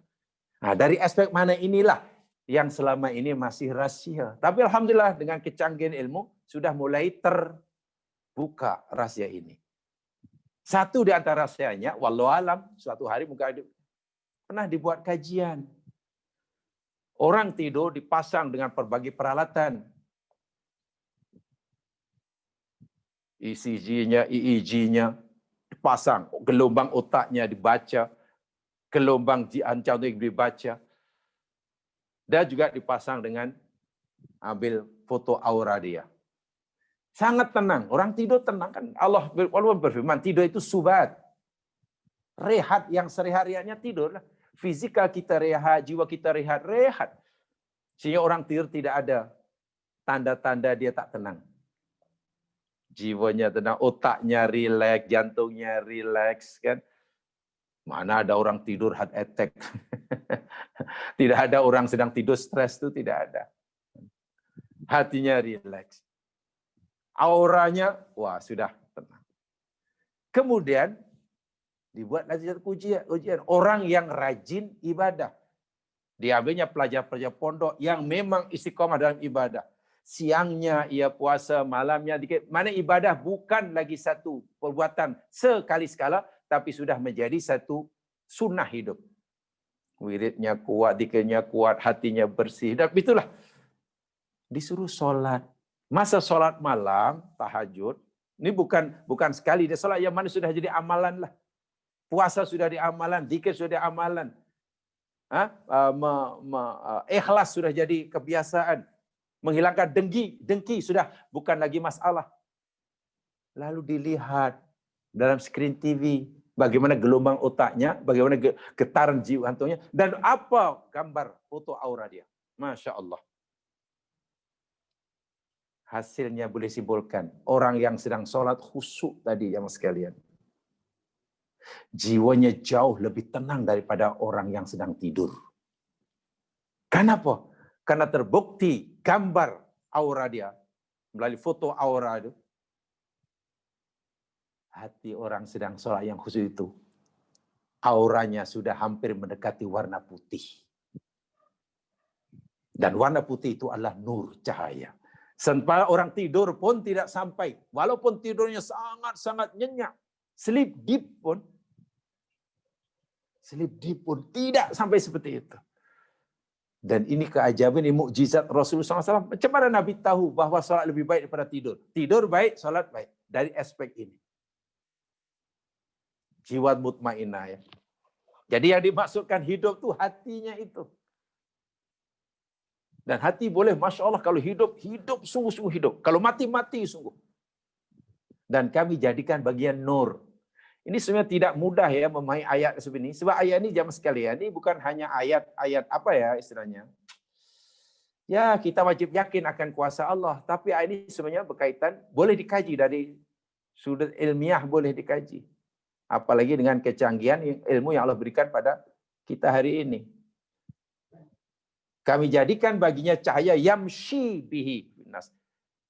Nah, dari aspek mana inilah yang selama ini masih rahasia. Tapi alhamdulillah dengan kecanggihan ilmu sudah mulai terbuka rahasia ini. Satu di antara rahasianya, wallahu alam, suatu hari mungkin pernah dibuat kajian. Orang tidur dipasang dengan berbagai peralatan. ECG-nya, EEG-nya dipasang, gelombang otaknya dibaca, gelombang jantung dibaca. Dan juga dipasang dengan ambil foto aura dia. Sangat tenang, orang tidur tenang kan. Allah berfirman, tidur itu subat. Rehat yang sehari-hariannya tidur. Fisikal kita rehat, jiwa kita rehat. Sehingga orang tidur tidak ada tanda-tanda dia tak tenang. Jiwanya tenang, otaknya rileks, jantungnya rileks, kan? Mana ada orang tidur heart attack. Tidak ada orang sedang tidur stres, itu tidak ada. Hatinya rileks. Auranya, wah sudah tenang. Kemudian dibuat lagi satu ujian. Orang yang rajin ibadah. Diambilnya pelajar-pelajar pondok yang memang istiqomah dalam ibadah. Siangnya ia puasa, malamnya dikit. Mana ibadah bukan lagi satu perbuatan sekali sekala, tapi sudah menjadi satu sunnah hidup. Wiridnya kuat, dikirnya kuat, hatinya bersih. Dan itulah disuruh sholat. Masa sholat malam, tahajud, ini bukan sekali dia sholat, yang mana sudah jadi amalan lah. Puasa sudah di amalan, zikir sudah di amalan. Ikhlas sudah jadi kebiasaan. Menghilangkan dengki sudah bukan lagi masalah. Lalu dilihat dalam screen TV, bagaimana gelombang otaknya, bagaimana getaran jantungnya, dan apa gambar foto aura dia. Masya Allah. Hasilnya boleh simpulkan, orang yang sedang sholat khusyuk tadi yang sekalian, jiwanya jauh lebih tenang daripada orang yang sedang tidur. Kenapa? Karena terbukti gambar aura dia, melalui foto aura itu, hati orang sedang sholat yang khusyuk itu, auranya sudah hampir mendekati warna putih. Dan warna putih itu adalah nur, cahaya. Sampai orang tidur pun tidak sampai. Walaupun tidurnya sangat-sangat nyenyak. Sleep deep pun tidak sampai seperti itu. Dan ini keajaiban, ini mukjizat Rasulullah SAW. Macam mana Nabi tahu bahwa salat lebih baik daripada tidur? Tidur baik, salat baik. Dari aspek ini. Jiwa mutmainnah ya. Jadi yang dimaksudkan hidup tuh hatinya itu. Dan hati boleh, Masya Allah, kalau hidup, hidup sungguh-sungguh hidup. Kalau mati, mati sungguh. Dan kami jadikan bagian nur. Ini sebenarnya tidak mudah ya memahami ayat seperti ini. Sebab ayat ini jamaah sekalian, ini bukan hanya ayat-ayat apa ya istilahnya. Ya kita wajib yakin akan kuasa Allah. Tapi ayat ini sebenarnya berkaitan, boleh dikaji dari sudut ilmiah, boleh dikaji. Apalagi dengan kecanggihan ilmu yang Allah berikan pada kita hari ini. Kami jadikan baginya cahaya yamshi bihi.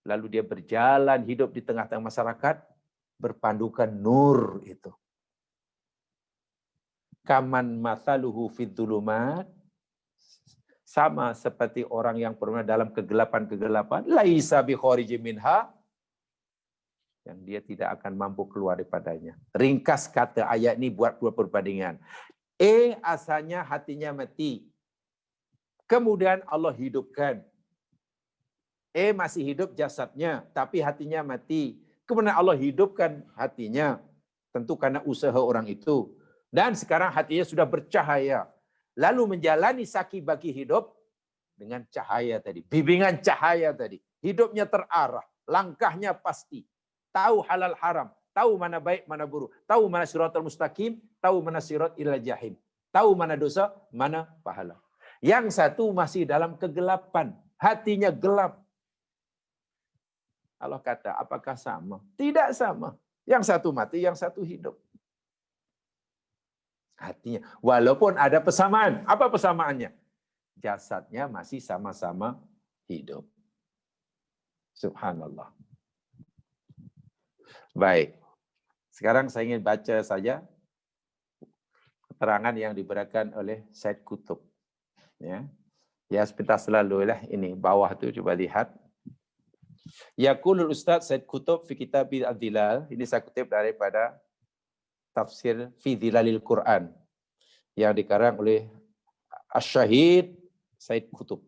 Lalu dia berjalan hidup di tengah-tengah masyarakat, berpandukan nur itu. Kaman mathaluhu fid dhulumat, sama seperti orang yang pernah dalam kegelapan-kegelapan, laisa bi kharijin minha, yang dia tidak akan mampu keluar daripadanya. Ringkas kata ayat ini buat dua perbandingan. Asalnya hatinya mati. Kemudian Allah hidupkan. Masih hidup jasadnya, tapi hatinya mati. Kemudian Allah hidupkan hatinya, tentu karena usaha orang itu. Dan sekarang hatinya sudah bercahaya. Lalu menjalani saki bagi hidup dengan cahaya tadi. Bimbingan cahaya tadi. Hidupnya terarah, langkahnya pasti. Tahu halal haram, tahu mana baik, mana buruk. Tahu mana siratal mustaqim, tahu mana sirat ila jahim. Tahu mana dosa, mana pahala. Yang satu masih dalam kegelapan, hatinya gelap. Allah kata, apakah sama? Tidak sama. Yang satu mati, yang satu hidup. Hatinya. Walaupun ada persamaan. Apa persamaannya? Jasadnya masih sama-sama hidup. Subhanallah. Baik. Sekarang saya ingin baca saja keterangan yang diberikan oleh Said Qutb. Ya, sebentar selalu lah ini. Bawah tu coba lihat. Yaqulul Ustaz Said Qutb fi Kitabil Adilal. Ini saya kutip daripada tafsir fi Dhilalil Quran yang dikarang oleh Asy-Syahid Said Qutb.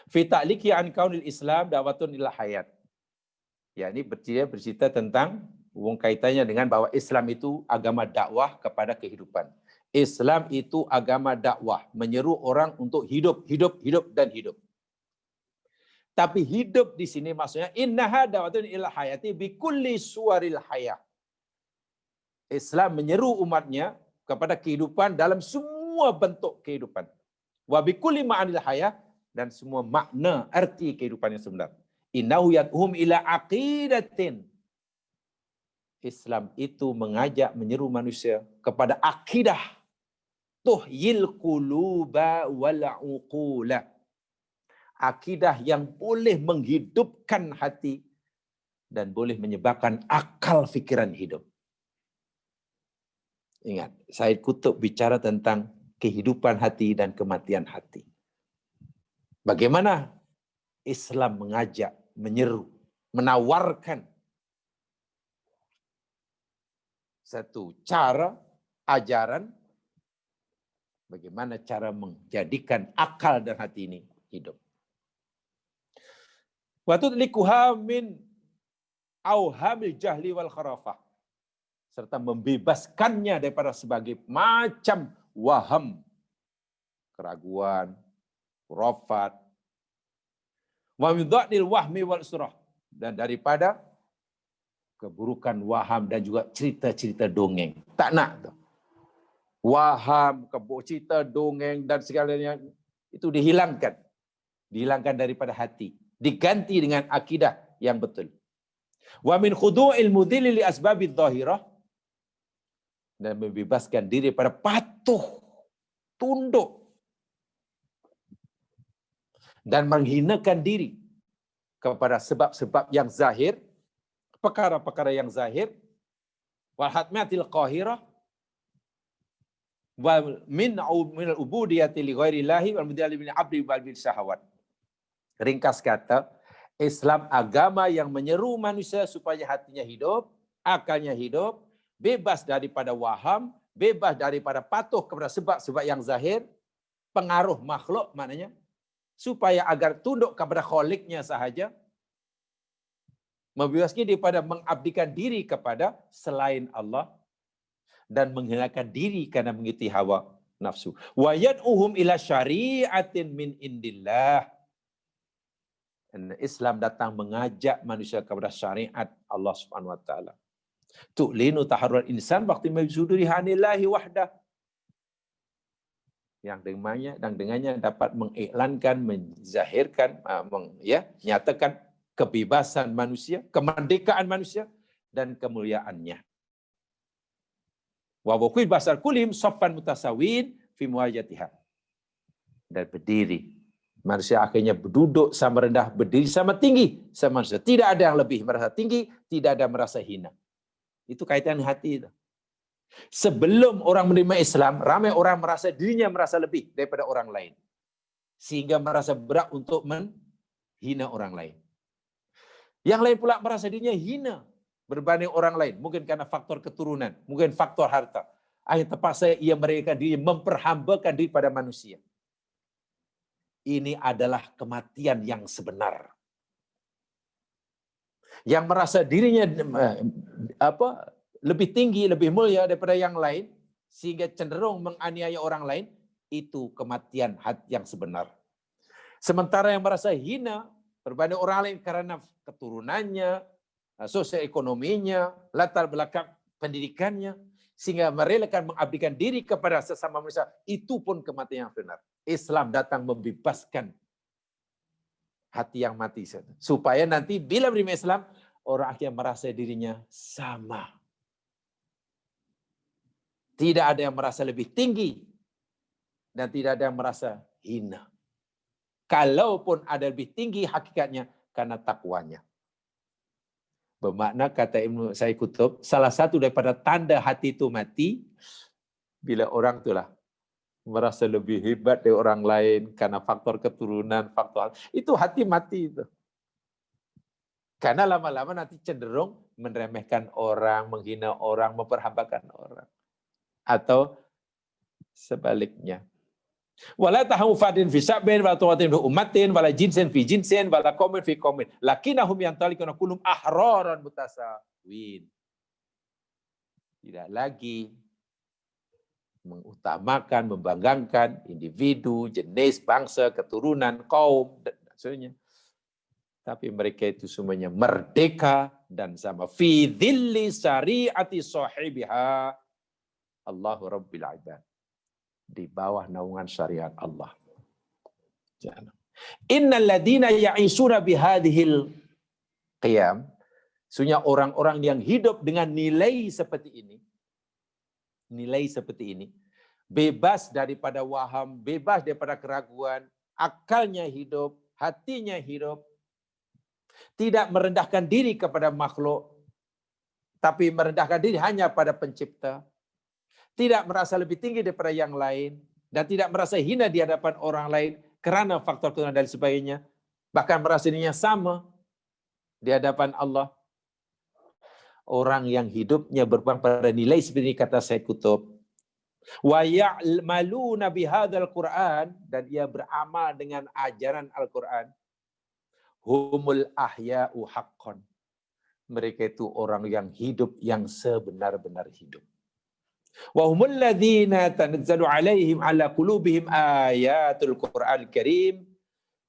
Fi ta'liqi an kaunil Islam da'watun ila hayat. Ya, ini bercerita tentang kaitannya dengan bahwa Islam itu agama dakwah kepada kehidupan. Islam itu agama dakwah, menyeru orang untuk hidup, hidup, hidup dan hidup. Tapi hidup di sini maksudnya innaha da'watun ila hayati bi kulli suwaril hayat. Islam menyeru umatnya kepada kehidupan dalam semua bentuk kehidupan. Wa bi kulli ma'anil hayat, dan semua makna arti kehidupan yang sebenar. Innahu yad'uhum ila aqidatin. Islam itu mengajak menyeru manusia kepada akidah tuhyil quluba wal uqula. Akidah yang boleh menghidupkan hati dan boleh menyebabkan akal fikiran hidup. Ingat, Said Qutb bicara tentang kehidupan hati dan kematian hati. Bagaimana Islam mengajak, menyeru, menawarkan satu cara, ajaran, bagaimana cara menjadikan akal dan hati ini hidup. Wa tudlikuha min auhamil jahli wal kharafah, serta membebaskannya daripada sebagai macam waham, keraguan, khurafat, wa min dha'nil wahmi wal surah, dan daripada keburukan waham dan juga cerita-cerita dongeng. Tak nak tu. Waham, cerita dongeng dan segalanya itu dihilangkan. Dihilangkan daripada hati. Diganti dengan akidah yang betul. Wa min khudu'il mudhilli li asbabidh dhahirah, dan membebaskan diri pada patuh, tunduk dan menghinakan diri kepada sebab-sebab yang zahir, perkara-perkara yang zahir, wal hatmatil qahirah wa min al-ubudiyyati li ghairillahi wal mudalli min abdi wal bil syahawat. Ringkas kata, Islam agama yang menyeru manusia supaya hatinya hidup, akalnya hidup, bebas daripada waham, bebas daripada patuh kepada sebab-sebab yang zahir, pengaruh makhluk maknanya, supaya agar tunduk kepada Khaliknya sahaja, membebaskan daripada mengabdikan diri kepada selain Allah, dan menghinakan diri karena mengikuti hawa nafsu. Wa yad'uhum ila syari'atin min indillah. Islam datang mengajak manusia kepada syariat Allah Subhanahu wa taala. Tu'linu taharrur insan waqti mabsuduri hanillahi wahdah. Yang dengannya dapat mengiklankan, menzahirkan, nyatakan kebebasan manusia, kemerdekaan manusia dan kemuliaannya. Wa waqil basar kulim saffan mutasawin fi muwajatiha. Dan berdiri. Manusia akhirnya berduduk sama rendah, berdiri sama tinggi sama manusia. Tidak ada yang lebih merasa tinggi, tidak ada yang merasa hina. Itu kaitan hati itu. Sebelum orang menerima Islam, ramai orang merasa dirinya merasa lebih daripada orang lain. Sehingga merasa berat untuk menghina orang lain. Yang lain pula merasa dirinya hina berbanding orang lain. Mungkin karena faktor keturunan, mungkin faktor harta. Akhirnya terpaksa ia merelakan diri, memperhambakan diri pada manusia. Ini adalah kematian yang sebenar. Yang merasa dirinya lebih tinggi, lebih mulia daripada yang lain, sehingga cenderung menganiaya orang lain, itu kematian hati yang sebenar. Sementara yang merasa hina berbanding orang lain karena keturunannya, sosioekonominya, latar belakang pendidikannya, sehingga merelakan mengabdikan diri kepada sesama manusia, itu pun kematian yang benar. Islam datang membebaskan hati yang mati, supaya nanti bila menerima Islam, orang akhirnya merasa dirinya sama. Tidak ada yang merasa lebih tinggi dan tidak ada yang merasa hina. Kalaupun ada lebih tinggi, hakikatnya karena takwanya. Bermakna, kata Ibnu Sayyid Qutb, salah satu daripada tanda hati itu mati, bila orang itulah merasa lebih hebat dari orang lain karena faktor keturunan, faktor itu hati mati itu. Karena lama-lama nanti cenderung meremehkan orang, menghina orang, memperhambakan orang. Atau sebaliknya. Wala tahamu fadin fi sya'bin wala tawatin fi ummatin wala jinsin fi jinsin wala qaumin fi qaumin lakinnahum yantalikuna kullum ahraran mutasawin. Tidak lagi mengutamakan, membanggakan individu, jenis, bangsa, keturunan, kaum, dan sebagainya. Tapi mereka itu semuanya merdeka dan sama. Fi dhilli syari'ati sahibiha Allahu Rabbil Ibad. Di bawah naungan syariat Allah. Innal ladina ya'isuna bihadhil qiyam. Sesungguhnya orang-orang yang hidup dengan nilai seperti ini, bebas daripada waham, bebas daripada keraguan, akalnya hidup, hatinya hidup, tidak merendahkan diri kepada makhluk, tapi merendahkan diri hanya pada pencipta, tidak merasa lebih tinggi daripada yang lain, dan tidak merasa hina di hadapan orang lain karena faktor keturunan dan sebagainya, bahkan merasa dirinya sama di hadapan Allah. Orang yang hidupnya berpegang pada nilai seperti ini, kata Sayyid Qutb, wa ya'maluna bihadzal Qur'an, dan ia beramal dengan ajaran Al-Qur'an, humul ahya'u haqqan. Mereka itu orang yang hidup yang sebenar-benar hidup. Wa humul ladzina tanazzalu 'alaihim 'ala qulubihim ayatul Qur'anil Karim,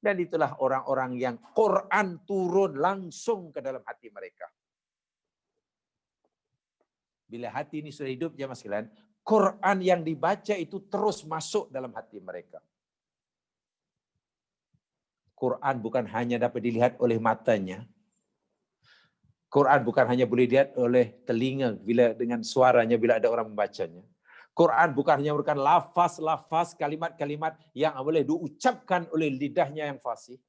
dan itulah orang-orang yang Quran turun langsung ke dalam hati mereka. Bila hati ini sudah hidup, jemaah sekalian, Quran yang dibaca itu terus masuk dalam hati mereka. Quran bukan hanya dapat dilihat oleh matanya. Quran bukan hanya boleh dilihat oleh telinga bila dengan suaranya bila ada orang membacanya. Quran bukan hanya merupakan lafaz-lafaz, kalimat-kalimat yang boleh diucapkan oleh lidahnya yang fasih.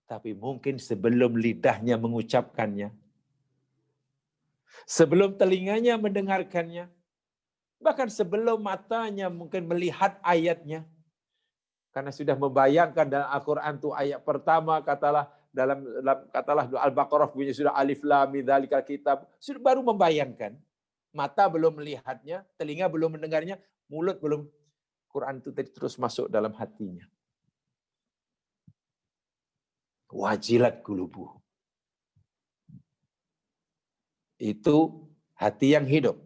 Tapi mungkin sebelum lidahnya mengucapkannya, sebelum telinganya mendengarkannya, bahkan sebelum matanya mungkin melihat ayatnya, karena sudah membayangkan dalam Al-Quran itu ayat pertama katalah dalam katalah Al-Baqarah punya sudah alif lam mim dzalikal kitab, sudah baru membayangkan. Mata belum melihatnya, telinga belum mendengarnya, mulut belum. Quran itu tadi terus masuk dalam hatinya. Wajilat qulubuh. Itu hati yang hidup.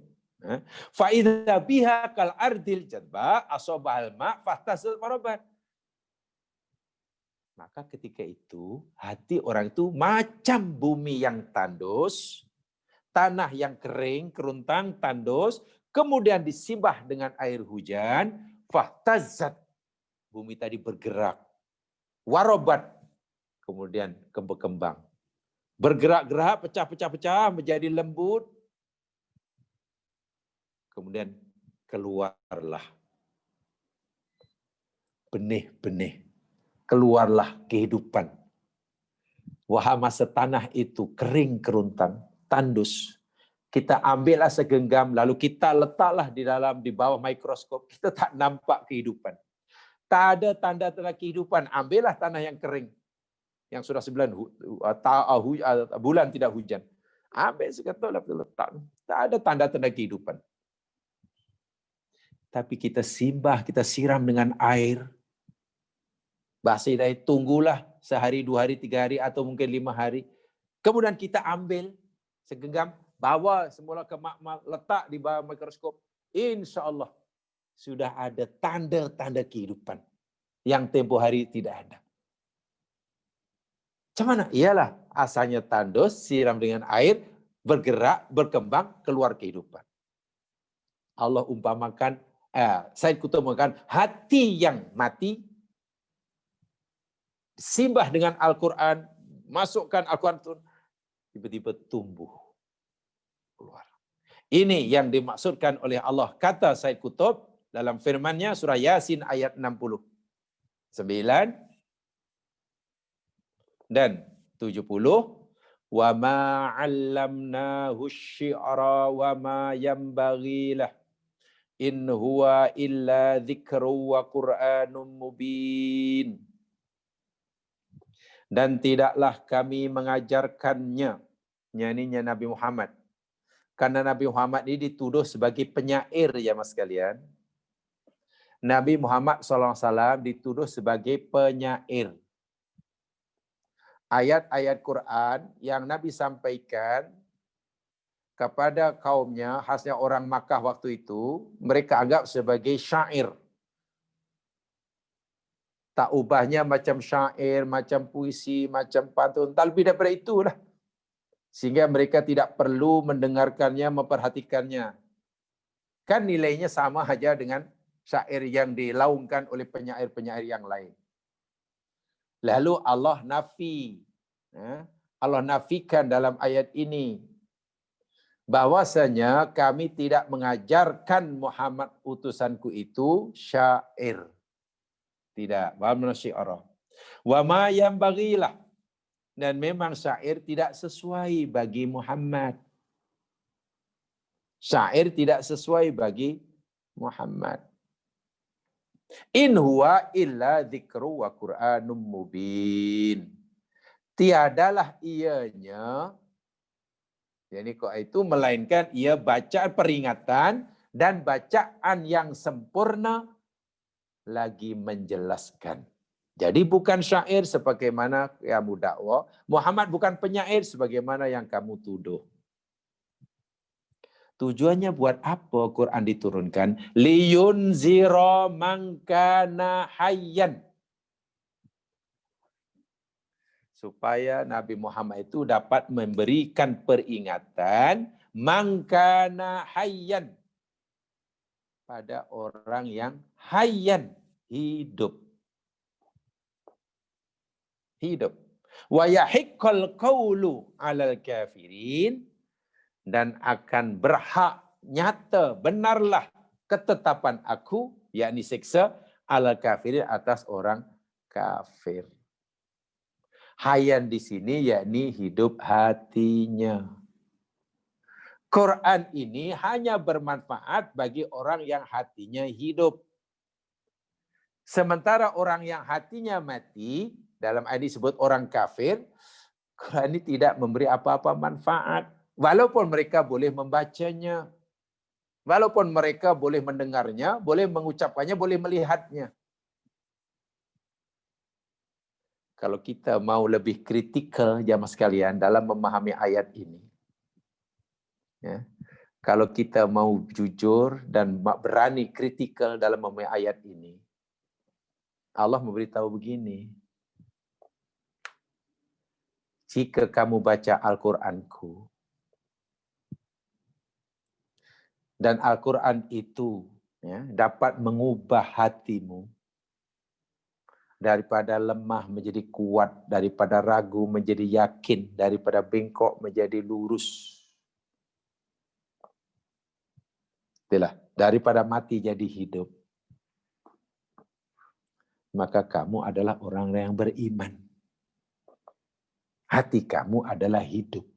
Fa idza biha kal ardil jadba asobal ma fahtasal marabat. Maka ketika itu hati orang itu macam bumi yang tandus, tanah yang kering, keruntang, tandus, kemudian disimbah dengan air hujan, fahtazat. Bumi tadi bergerak. Warobat. Kemudian berkembang. Bergerak-gerak, pecah-pecah-pecah, menjadi lembut. Kemudian keluarlah benih-benih. Keluarlah kehidupan. Wahama setanah itu kering keruntang, tandus. Kita ambillah segenggam, lalu kita letaklah di bawah mikroskop. Kita tak nampak kehidupan. Tak ada tanda-tanda kehidupan. Ambillah tanah yang kering. Yang sudah sebulan bulan tidak hujan. Ambil seketul letak. Tak ada tanda-tanda kehidupan. Tapi kita simbah, kita siram dengan air. Bahasa Hidayah, tunggulah sehari, 2 hari, 3 hari, atau mungkin 5 hari. Kemudian kita ambil segenggam, bawa semula ke makmal, letak di bawah mikroskop. Insya Allah sudah ada tanda-tanda kehidupan yang tempoh hari tidak ada. Macam mana? Iyalah, asalnya tandus, siram dengan air, bergerak, berkembang, keluar kehidupan. Allah umpamakan, Said Qutb mengatakan, hati yang mati, simbah dengan Al-Quran, masukkan Al-Quran, tiba-tiba tumbuh keluar. Ini yang dimaksudkan oleh Allah, kata Said Qutb dalam firman-Nya surah Yasin ayat 69 dan 70. Wa ma 'allamnahu asy-syi'ra wa ma yanbaghi lah. In huwa illa dzikru wa Qur'anun mubin. Dan tidaklah kami mengajarkannya, nyanyinya Nabi Muhammad. Karena Nabi Muhammad ini dituduh sebagai penyair, ya mas sekalian. Nabi Muhammad SAW dituduh sebagai penyair. Ayat-ayat Quran yang Nabi sampaikan kepada kaumnya, khasnya orang Makkah waktu itu, mereka anggap sebagai syair. Tak ubahnya macam syair, macam puisi, macam pantun, tak lebih daripada itulah. Sehingga mereka tidak perlu mendengarkannya, memperhatikannya. Kan nilainya sama saja dengan syair yang dilaungkan oleh penyair-penyair yang lain. Lalu Allah nafi. Allah nafikan dalam ayat ini bahwasanya kami tidak mengajarkan Muhammad utusanku itu syair. Tidak, wa syi'ra. Wa ma yanbaghilah. Dan memang syair tidak sesuai bagi Muhammad. Syair tidak sesuai bagi Muhammad. In huwa illa dzikru wa Qur'anum mubin. Tiadalah ianya, jadi kok itu melainkan ia bacaan peringatan dan bacaan yang sempurna lagi menjelaskan. Jadi bukan syair sebagaimana kamu dakwa. Muhammad bukan penyair sebagaimana yang kamu tuduh. Tujuannya buat apa Quran diturunkan? Liyunzira man kana hayyan. supaya Nabi Muhammad itu dapat memberikan peringatan mangkana hayyan pada orang yang hayyan, hidup. Hidup. Wa yahiqqal qawlu 'alal kafirin, dan akan berhak nyata benarlah ketetapan aku, yakni siksa, 'alal kafirin, atas orang kafir. Hayyan di sini yakni hidup hatinya. Quran ini hanya bermanfaat bagi orang yang hatinya hidup. Sementara orang yang hatinya mati, dalam ayat disebut orang kafir, Quran ini tidak memberi apa-apa manfaat. Walaupun mereka boleh membacanya, walaupun mereka boleh mendengarnya, boleh mengucapkannya, boleh melihatnya. Kalau kita mau lebih kritikal jamaah sekalian dalam memahami ayat ini, ya, kalau kita mau jujur dan berani kritikal dalam memahami ayat ini, Allah memberitahu begini, jika kamu baca Al-Quranku, dan Al-Quran itu ya, dapat mengubah hatimu, daripada lemah menjadi kuat, daripada ragu menjadi yakin, daripada bengkok menjadi lurus. Itulah, daripada mati jadi hidup. Maka kamu adalah orang yang beriman. Hati kamu adalah hidup.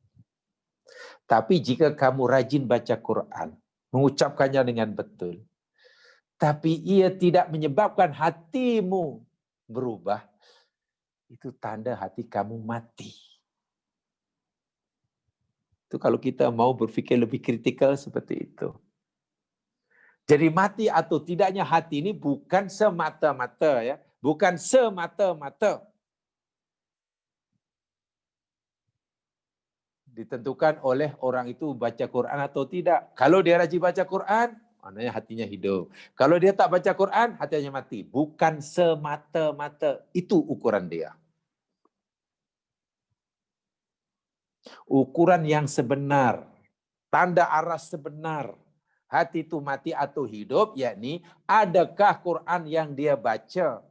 Tapi jika kamu rajin baca Quran, mengucapkannya dengan betul, tapi ia tidak menyebabkan hatimu berubah, itu tanda hati kamu mati. Itu kalau kita mau berpikir lebih kritikal seperti itu. Jadi mati atau tidaknya hati ini bukan semata-mata, ya, bukan semata-mata ditentukan oleh orang itu baca Quran atau tidak. Kalau dia rajin baca Quran, maknanya hatinya hidup. Kalau dia tak baca Quran, hatinya mati. Bukan semata-mata. Itu ukuran dia. Ukuran yang sebenar. Tanda arah sebenar. Hati itu mati atau hidup, yakni adakah Quran yang dia baca,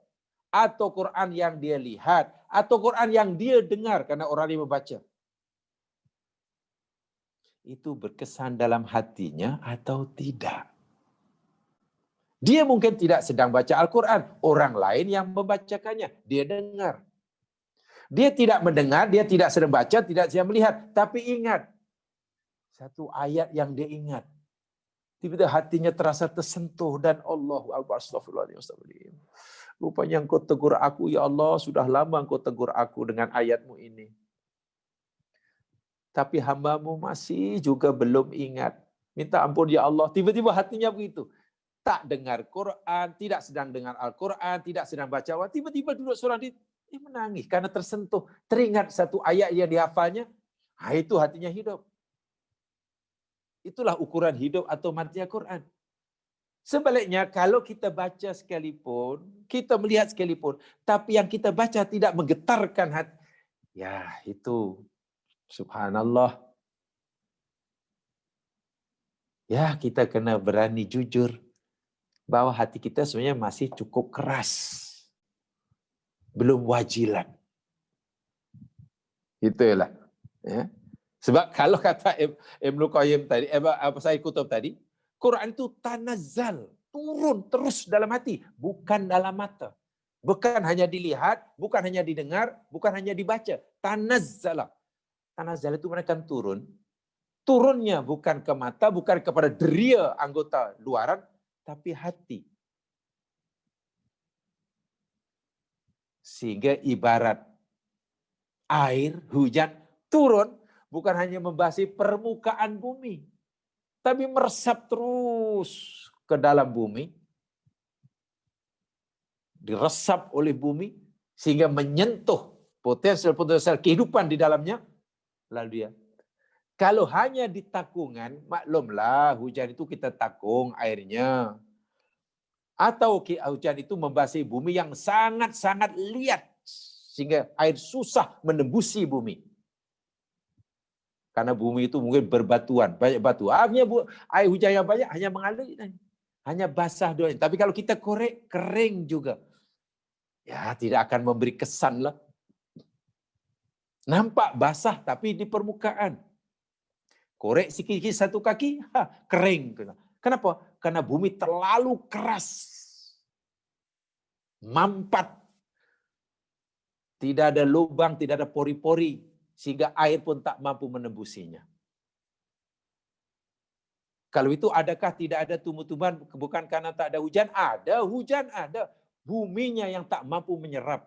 atau Quran yang dia lihat, atau Quran yang dia dengar karena orang dia membaca. Itu berkesan dalam hatinya atau tidak. Dia mungkin tidak sedang baca Al-Quran, orang lain yang membacakannya, dia dengar. Dia tidak mendengar, dia tidak sedang baca, tidak sedang melihat, tapi ingat satu ayat yang dia ingat. Tiba-tiba hatinya terasa tersentuh dan Allahu Akbar, astagfirullahaladzim. Rupanya engkau tegur aku, ya Allah, sudah lama engkau tegur aku dengan ayatmu ini. Tapi hambamu masih juga belum ingat. Minta ampun ya Allah. Tiba-tiba hatinya begitu. Tak dengar Quran, tidak sedang dengar Al-Quran, tidak sedang baca. Tiba-tiba duduk seorang dia menangis karena tersentuh. Teringat satu ayat yang dihafalnya. Nah, itu hatinya hidup. Itulah ukuran hidup atau matinya Quran. Sebaliknya, kalau kita baca sekalipun, kita melihat sekalipun, tapi yang kita baca tidak menggetarkan hati, ya itu subhanallah. Ya, kita kena berani jujur bahwa hati kita sebenarnya masih cukup keras. Belum wajilan. Itulah. Ya. Sebab kalau kata Ibnu Qayyim tadi, Sayyid Qutb tadi, Quran itu tanazzal, turun terus dalam hati, bukan dalam mata. Bukan hanya dilihat, bukan hanya didengar, bukan hanya dibaca. Tanazzala. Tanazzal itu mereka turun. Turunnya bukan ke mata, bukan kepada deria anggota luaran, tapi hati. Sehingga ibarat air, hujan, turun, bukan hanya membasahi permukaan bumi, tapi meresap terus ke dalam bumi, diresap oleh bumi, sehingga menyentuh potensial kehidupan di dalamnya, lalu dia. Kalau hanya di takungan, maklumlah hujan itu kita takung airnya. Atau hujan itu membasahi bumi yang sangat-sangat liat. sehingga air susah menembusi bumi. Karena bumi itu mungkin berbatuan, banyak batu. Akhirnya air hujan yang banyak hanya mengalir, hanya basah doang. Tapi kalau kita korek, kering juga. Ya, tidak akan memberi kesan lah. Nampak basah tapi di permukaan. Korek sikit-sikit satu kaki, kering. Kenapa? Karena bumi terlalu keras. Mampat. Tidak ada lubang, tidak ada pori-pori. Sehingga air pun tak mampu menembusinya. Kalau itu adakah tidak ada tumbuh-tumbuhan bukan karena tak ada hujan? Ada, hujan ada. Buminya yang tak mampu menyerap.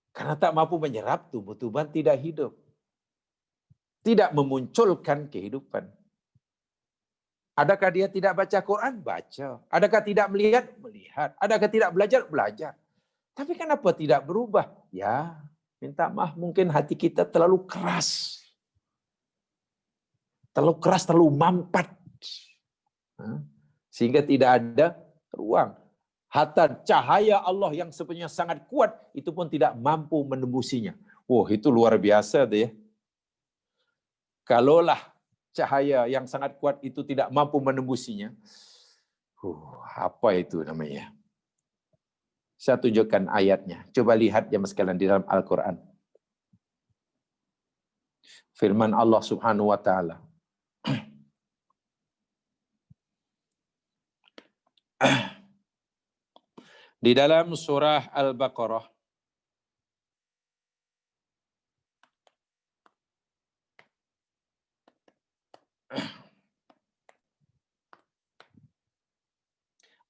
Karena tak mampu menyerap, tumbuh-tumbuhan tidak hidup. Tidak memunculkan kehidupan. Adakah dia tidak baca Quran? Baca. Adakah tidak melihat? Melihat. Adakah tidak belajar? Belajar. Tapi kenapa tidak berubah? Ya, minta maaf, mungkin hati kita terlalu keras. Terlalu keras, terlalu mampat. Sehingga tidak ada ruang. Hatta cahaya Allah yang sebenarnya sangat kuat, itu pun tidak mampu menembusinya. Wah, itu luar biasa tuh ya. Kalaulah cahaya yang sangat kuat itu tidak mampu menembusinya, apa itu namanya? Saya tunjukkan ayatnya. Coba lihat ya sekalian di dalam Al-Quran. Firman Allah Subhanahu wa Ta'ala. Di dalam surah Al-Baqarah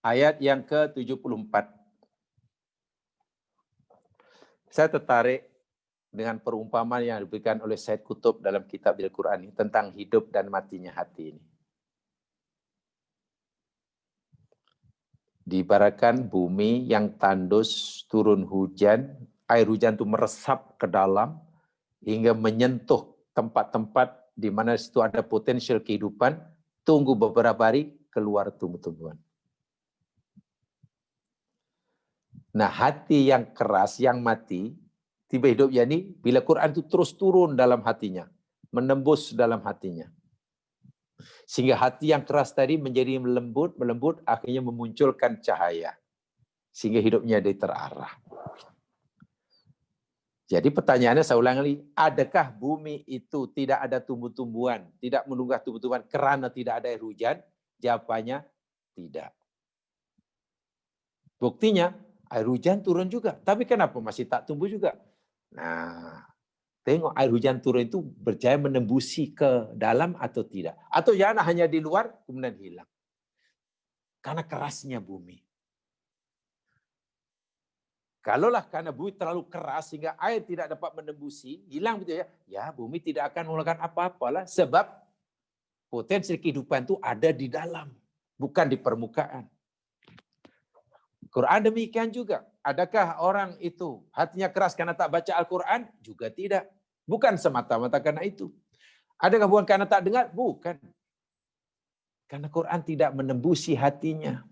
ayat yang ke-74. Saya tertarik dengan perumpamaan yang diberikan oleh Said Qutb dalam kitab Al-Quran ini tentang hidup dan matinya hati ini. Diibaratkan bumi yang tandus, turun hujan, air hujan itu meresap ke dalam hingga menyentuh tempat-tempat di mana situ ada potensial kehidupan, tunggu beberapa hari keluar tumbuh-tumbuhan. Nah, hati yang keras, yang mati, tiba hidupnya ini bila Quran itu terus turun dalam hatinya, menembus dalam hatinya. Sehingga hati yang keras tadi menjadi melembut, akhirnya memunculkan cahaya. Sehingga hidupnya dia terarah. Jadi pertanyaannya saya ulang lagi, adakah bumi itu tidak ada tumbuh-tumbuhan, tidak menunggah tumbuh-tumbuhan karena tidak ada air hujan? Jawabannya tidak. Buktinya air hujan turun juga, tapi kenapa masih tak tumbuh juga? Nah, tengok air hujan turun itu berjaya menembusi ke dalam atau tidak. Atau jangan hanya di luar, kemudian hilang. Karena kerasnya bumi. Kalaulah karena bumi terlalu keras sehingga air tidak dapat menembusi, hilang begitu ya, ya bumi tidak akan melakukan apa-apalah. Sebab potensi kehidupan itu ada di dalam, bukan di permukaan. Quran demikian juga. Adakah orang itu hatinya keras karena tak baca Al-Quran? Juga tidak. Bukan semata-mata karena itu. Adakah bukan karena tak dengar? Bukan. Karena Quran tidak menembusi hatinya.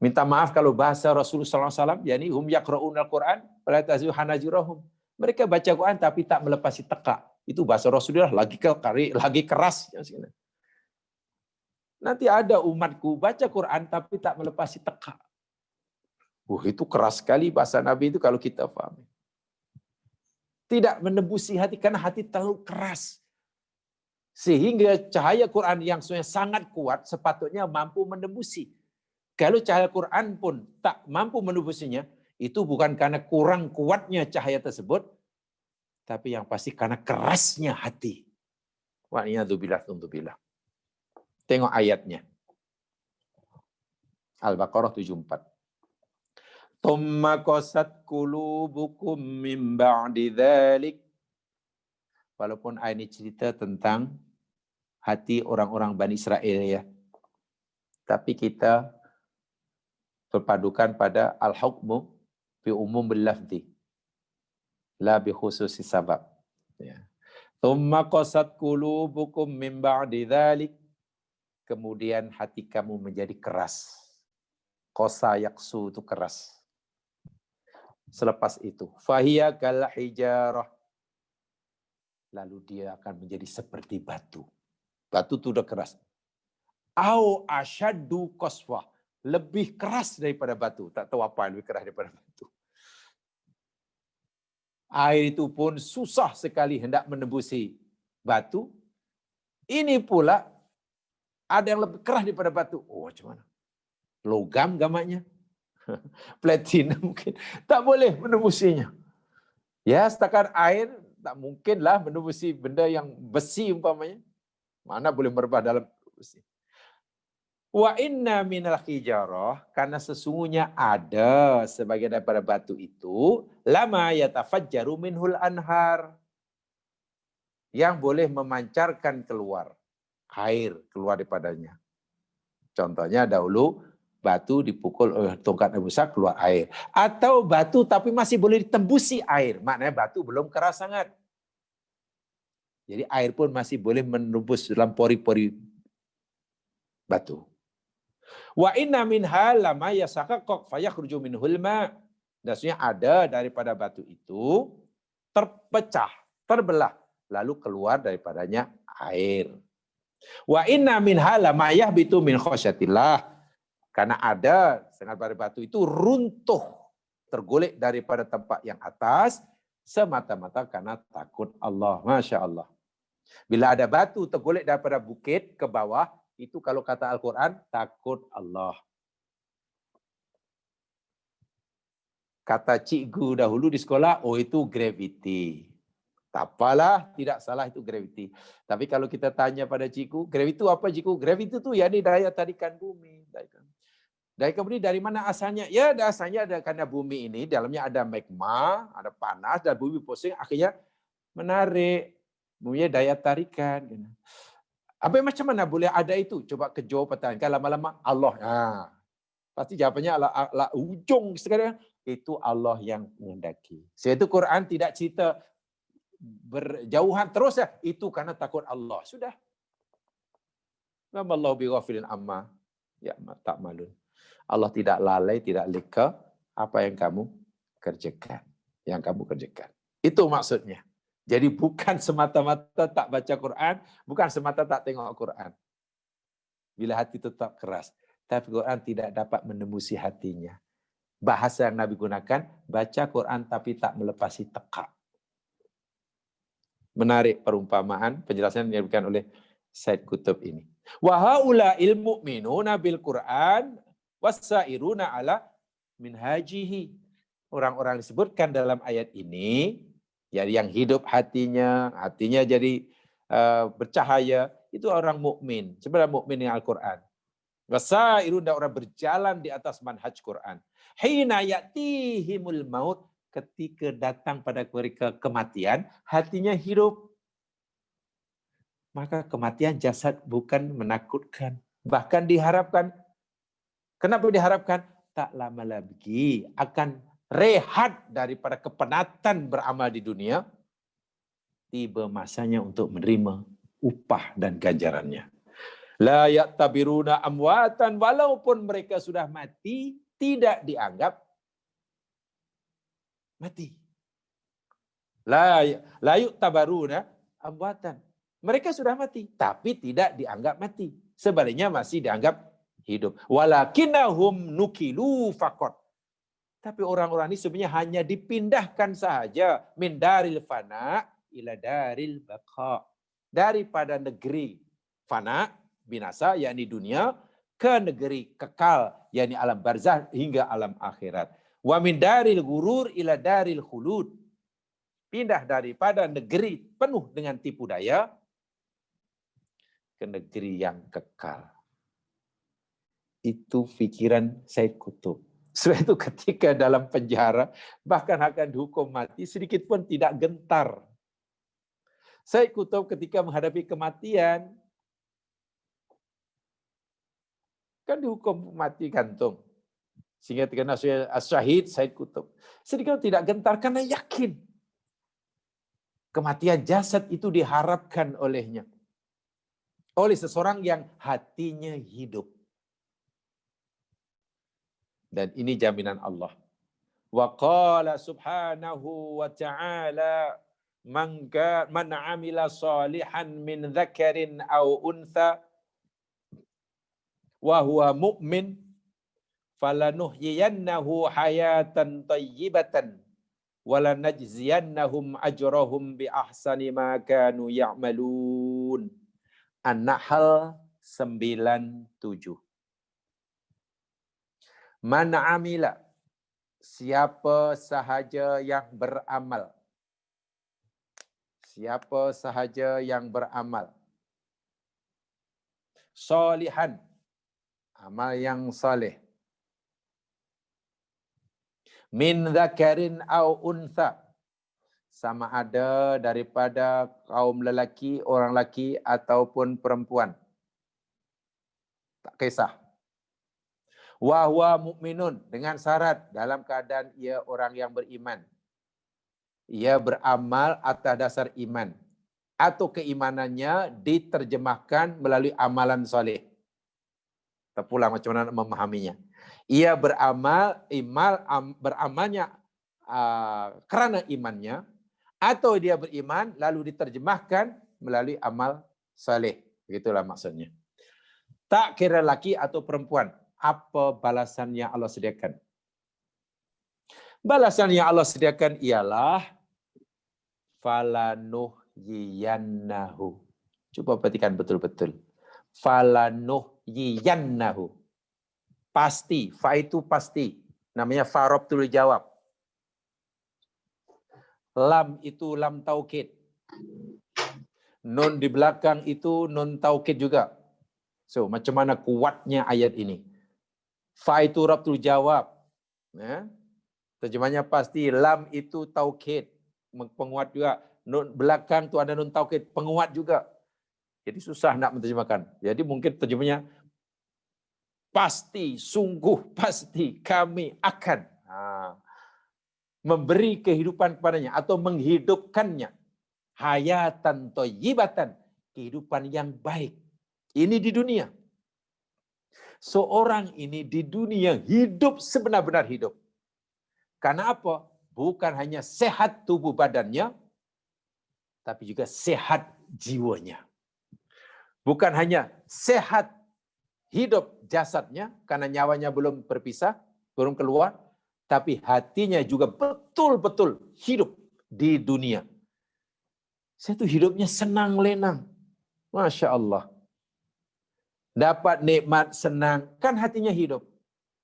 Minta maaf kalau bahasa Rasulullah SAW, yakni hum yaqra'un al-Quran, wala tazu hanajurahum. Mereka baca Quran tapi tak melepasi tekak. Itu bahasa Rasulullah lagi keras. Nanti ada umatku baca Quran tapi tak melepasi tekak. Itu keras sekali bahasa Nabi itu kalau kita paham. Tidak menembusi hati karena hati terlalu keras. Sehingga cahaya Quran yang sangat kuat sepatutnya mampu menembusi. Kalau cahaya Quran pun tak mampu menembusinya, itu bukan karena kurang kuatnya cahaya tersebut, tapi yang pasti karena kerasnya hati. Wa'iyadzubillah. Tengok ayatnya. Al-Baqarah 74. Thumma qasat qulubukum min ba'di dzalik. Walaupun ayat ini cerita tentang hati orang-orang Bani Israel ya. Tapi kita berpadukan pada al-hukmu bi umum bil lafzi la bi khususi sabab ya. Thumma qasat qulubukum min ba'di dzalik, kemudian hati kamu menjadi keras Qasa yaksu itu keras. Selepas itu, fahiya kal hijarah. Lalu dia akan menjadi seperti batu. Batu itu udah keras. Au asyaddu qaswah. Lebih keras daripada batu. Tak tahu apa yang lebih keras daripada batu. Air itu pun susah sekali hendak menembusi batu. Ini pula ada yang lebih keras daripada batu. Oh, macam mana? Logam gamanya. Platinum mungkin. Tak boleh menembusinya. Ya, setakat air tak mungkinlah menembusi benda yang besi umpamanya. Mana boleh merebah dalam besi. Wa inna minal hijarah, karena sesungguhnya ada sebagian daripada batu itu lama yatafajjaru minhul anhar, yang boleh memancarkan keluar air keluar daripadanya. Contohnya dahulu batu dipukul oleh tongkat yang besar keluar air, atau batu tapi masih boleh ditembusi air, maknanya batu belum keras sangat. Jadi air pun masih boleh menembus dalam pori-pori batu. Wa inna minha lama yasaqaq fayakhruju minhul ma. Maksudnya ada daripada batu itu terpecah, terbelah, lalu keluar daripadanya air. Wa inna minha lama yahbitu min khasyatillah. Karena ada setengah dari batu itu runtuh, tergolek daripada tempat yang atas, semata-mata karena takut Allah. Masya Allah. Bila ada batu tergolek daripada bukit ke bawah, itu kalau kata Al-Quran, takut Allah. Kata cikgu dahulu di sekolah, oh itu gravity. Tak apalah, tidak salah itu gravity. Tapi kalau kita tanya pada cikgu, gravity itu apa cikgu? Gravity itu ya daya tarikan bumi. Dari kemudian dari mana asalnya? Ya asalnya ada karena bumi ini dalamnya ada magma, ada panas dan bumi pusing akhirnya menarik. Punya daya tarikan. Apa macam mana boleh ada itu? Coba kejauh pertahankan lama-lama Allah. Nah, pasti jawabannya ala ujung sekali itu Allah yang menghendaki. Sebab itu Quran tidak cerita berjauhan terus ya. Itu karena takut Allah. Sudah. Allahu bighafilin amma ya tak malun. Allah tidak lalai, tidak leka apa yang kamu kerjakan. Yang kamu kerjakan. Itu maksudnya. Jadi bukan semata-mata tak baca Quran, bukan semata tak tengok Quran. Bila hati tetap keras. Tapi Quran tidak dapat menembusi hatinya. Bahasa yang Nabi gunakan, baca Quran tapi tak melepasi tekak. Menarik perumpamaan, penjelasan yang diberikan oleh Said Qutb ini. Wa haula'il mu'minuna bil Quran wasairuna ala minhajihi. Orang-orang disebutkan dalam ayat ini, yang hidup hatinya jadi bercahaya, itu orang mukmin. Sebenarnya mukmin yang Al-Quran. Wasairuna, orang berjalan di atas manhaj Quran. Hina ya'tihimul maut, ketika datang pada mereka kematian, hatinya hidup. Maka kematian jasad bukan menakutkan. Bahkan diharapkan. Kenapa diharapkan? Tak lama lagi akan rehat daripada kepenatan beramal di dunia. Tiba masanya untuk menerima upah dan ganjarannya. La ya'tabiruna amwatan, walaupun mereka sudah mati, tidak dianggap mati. La yu'tabaruna amwatan. Mereka sudah mati, tapi tidak dianggap mati. Sebaliknya masih dianggap hidup. Walakinnahum nukilu faqat. Tapi orang-orang ini sebenarnya hanya dipindahkan saja min daril fana ila daril baqa. Daripada negeri fana, binasa, yakni dunia, ke negeri kekal, yakni alam barzah hingga alam akhirat. Wa min daril gurur ila daril khulud. Pindah daripada negeri penuh dengan tipu daya ke negeri yang kekal. Itu pikiran Said Qutb. Sebab itu ketika dalam penjara, bahkan akan dihukum mati, sedikit pun tidak gentar. Said Qutb ketika menghadapi kematian, kan dihukum mati gantung. Sehingga terkenal syahid Said Qutb. Sedikit tidak gentar karena yakin. Kematian jasad itu diharapkan olehnya. Oleh seseorang yang hatinya hidup. Dan ini jaminan Allah. Wa qala subhanahu wa ta'ala man amila salihan min dzakarin aw untha wa huwa mu'min falanuhyiyannahu hayatan thayyibatan walanajziyannahum ajrahum bi ahsani ma kanu ya'malun. An-Nahl 97. Man amila, siapa sahaja yang beramal. Siapa sahaja yang beramal. Salihan, amal yang saleh. Min dzakarin au untha, sama ada daripada kaum lelaki, orang lelaki ataupun perempuan. Tak kisah. Wa huwa mu'minun, dengan syarat dalam keadaan ia orang yang beriman. Ia beramal atas dasar iman atau keimanannya diterjemahkan melalui amalan soleh. Terpulang macam mana memahaminya. Ia beramalnya kerana imannya, atau dia beriman lalu diterjemahkan melalui amal soleh. Begitulah maksudnya. Tak kira laki atau perempuan, apa balasan yang Allah sediakan? Balasan yang Allah sediakan ialah falanuhyiyannahu. Cuba perhatikan betul-betul. Falanuhyiyannahu. Pasti, fa itu pasti. Namanya fa rabtul jawab. Lam itu lam taukid. Nun di belakang itu nun taukid juga. So, macam mana kuatnya ayat ini? Fa itu rabtul jawab. Ya. Terjemahnya pasti. Lam itu taukid. Penguat juga. Nun belakang tu ada nun taukid. Penguat juga. Jadi susah nak menterjemahkan. Jadi mungkin terjemahnya pasti, sungguh pasti kami akan memberi kehidupan kepadanya atau menghidupkannya. Hayatan thayyibatan, kehidupan yang baik. Ini di dunia. Seorang ini di dunia hidup sebenar-benar hidup. Karena apa? Bukan hanya sehat tubuh badannya, tapi juga sehat jiwanya. Bukan hanya sehat hidup jasadnya, karena nyawanya belum berpisah, belum keluar, tapi hatinya juga betul-betul hidup di dunia. Saya tuh hidupnya senang lenang. Masya Allah. Dapat nikmat senang, kan hatinya hidup.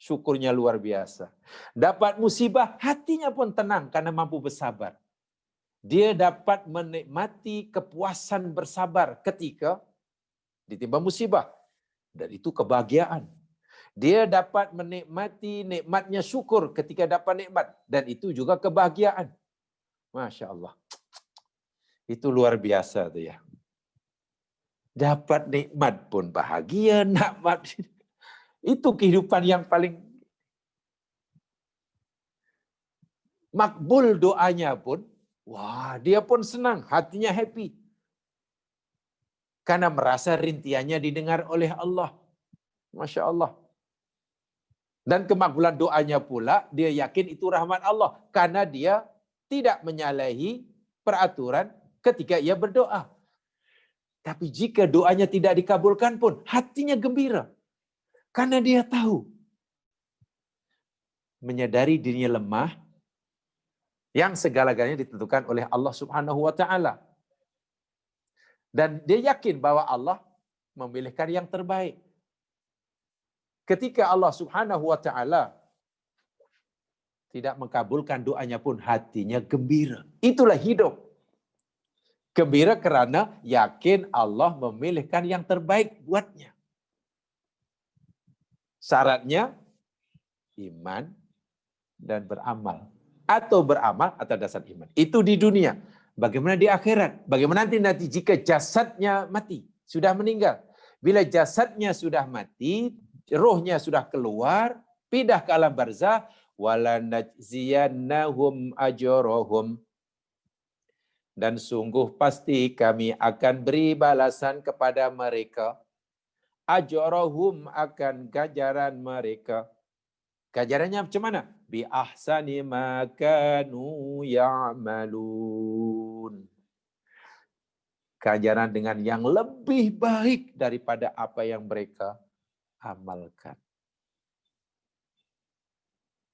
Syukurnya luar biasa. Dapat musibah, hatinya pun tenang karena mampu bersabar. Dia dapat menikmati kepuasan bersabar ketika ditimpa musibah. Dan itu kebahagiaan. Dia dapat menikmati nikmatnya syukur ketika dapat nikmat. Dan itu juga kebahagiaan. Masya Allah. Itu luar biasa tuh ya. Dapat nikmat pun bahagia. Itu kehidupan yang paling makbul doanya pun. Wah, dia pun senang. Hatinya happy. Karena merasa rintiannya didengar oleh Allah. Masya Allah. Dan kemakbulan doanya pula, dia yakin itu rahmat Allah. Karena dia tidak menyalahi peraturan ketika ia berdoa. Tapi jika doanya tidak dikabulkan pun, hatinya gembira. Karena dia tahu. Menyadari dirinya lemah, yang segala-galanya ditentukan oleh Allah Subhanahu wa Ta'ala. Dan dia yakin bahwa Allah memilihkan yang terbaik. Ketika Allah Subhanahu wa Ta'ala tidak mengabulkan doanya pun, hatinya gembira. Itulah hidup. Gembira karena yakin Allah memilihkan yang terbaik buatnya. Syaratnya iman dan beramal. Atau beramal atas dasar iman. Itu di dunia. Bagaimana di akhirat? Bagaimana nanti jika jasadnya mati, sudah meninggal. Bila jasadnya sudah mati, rohnya sudah keluar, pindah ke alam barzah, walanajziyannahum ajrahum. Dan sungguh pasti kami akan beri balasan kepada mereka. Ajrahum, akan ganjaran mereka. Ganjarannya macam mana? Bi ahsani ma kanu ya'malun. Ganjaran dengan yang lebih baik daripada apa yang mereka amalkan.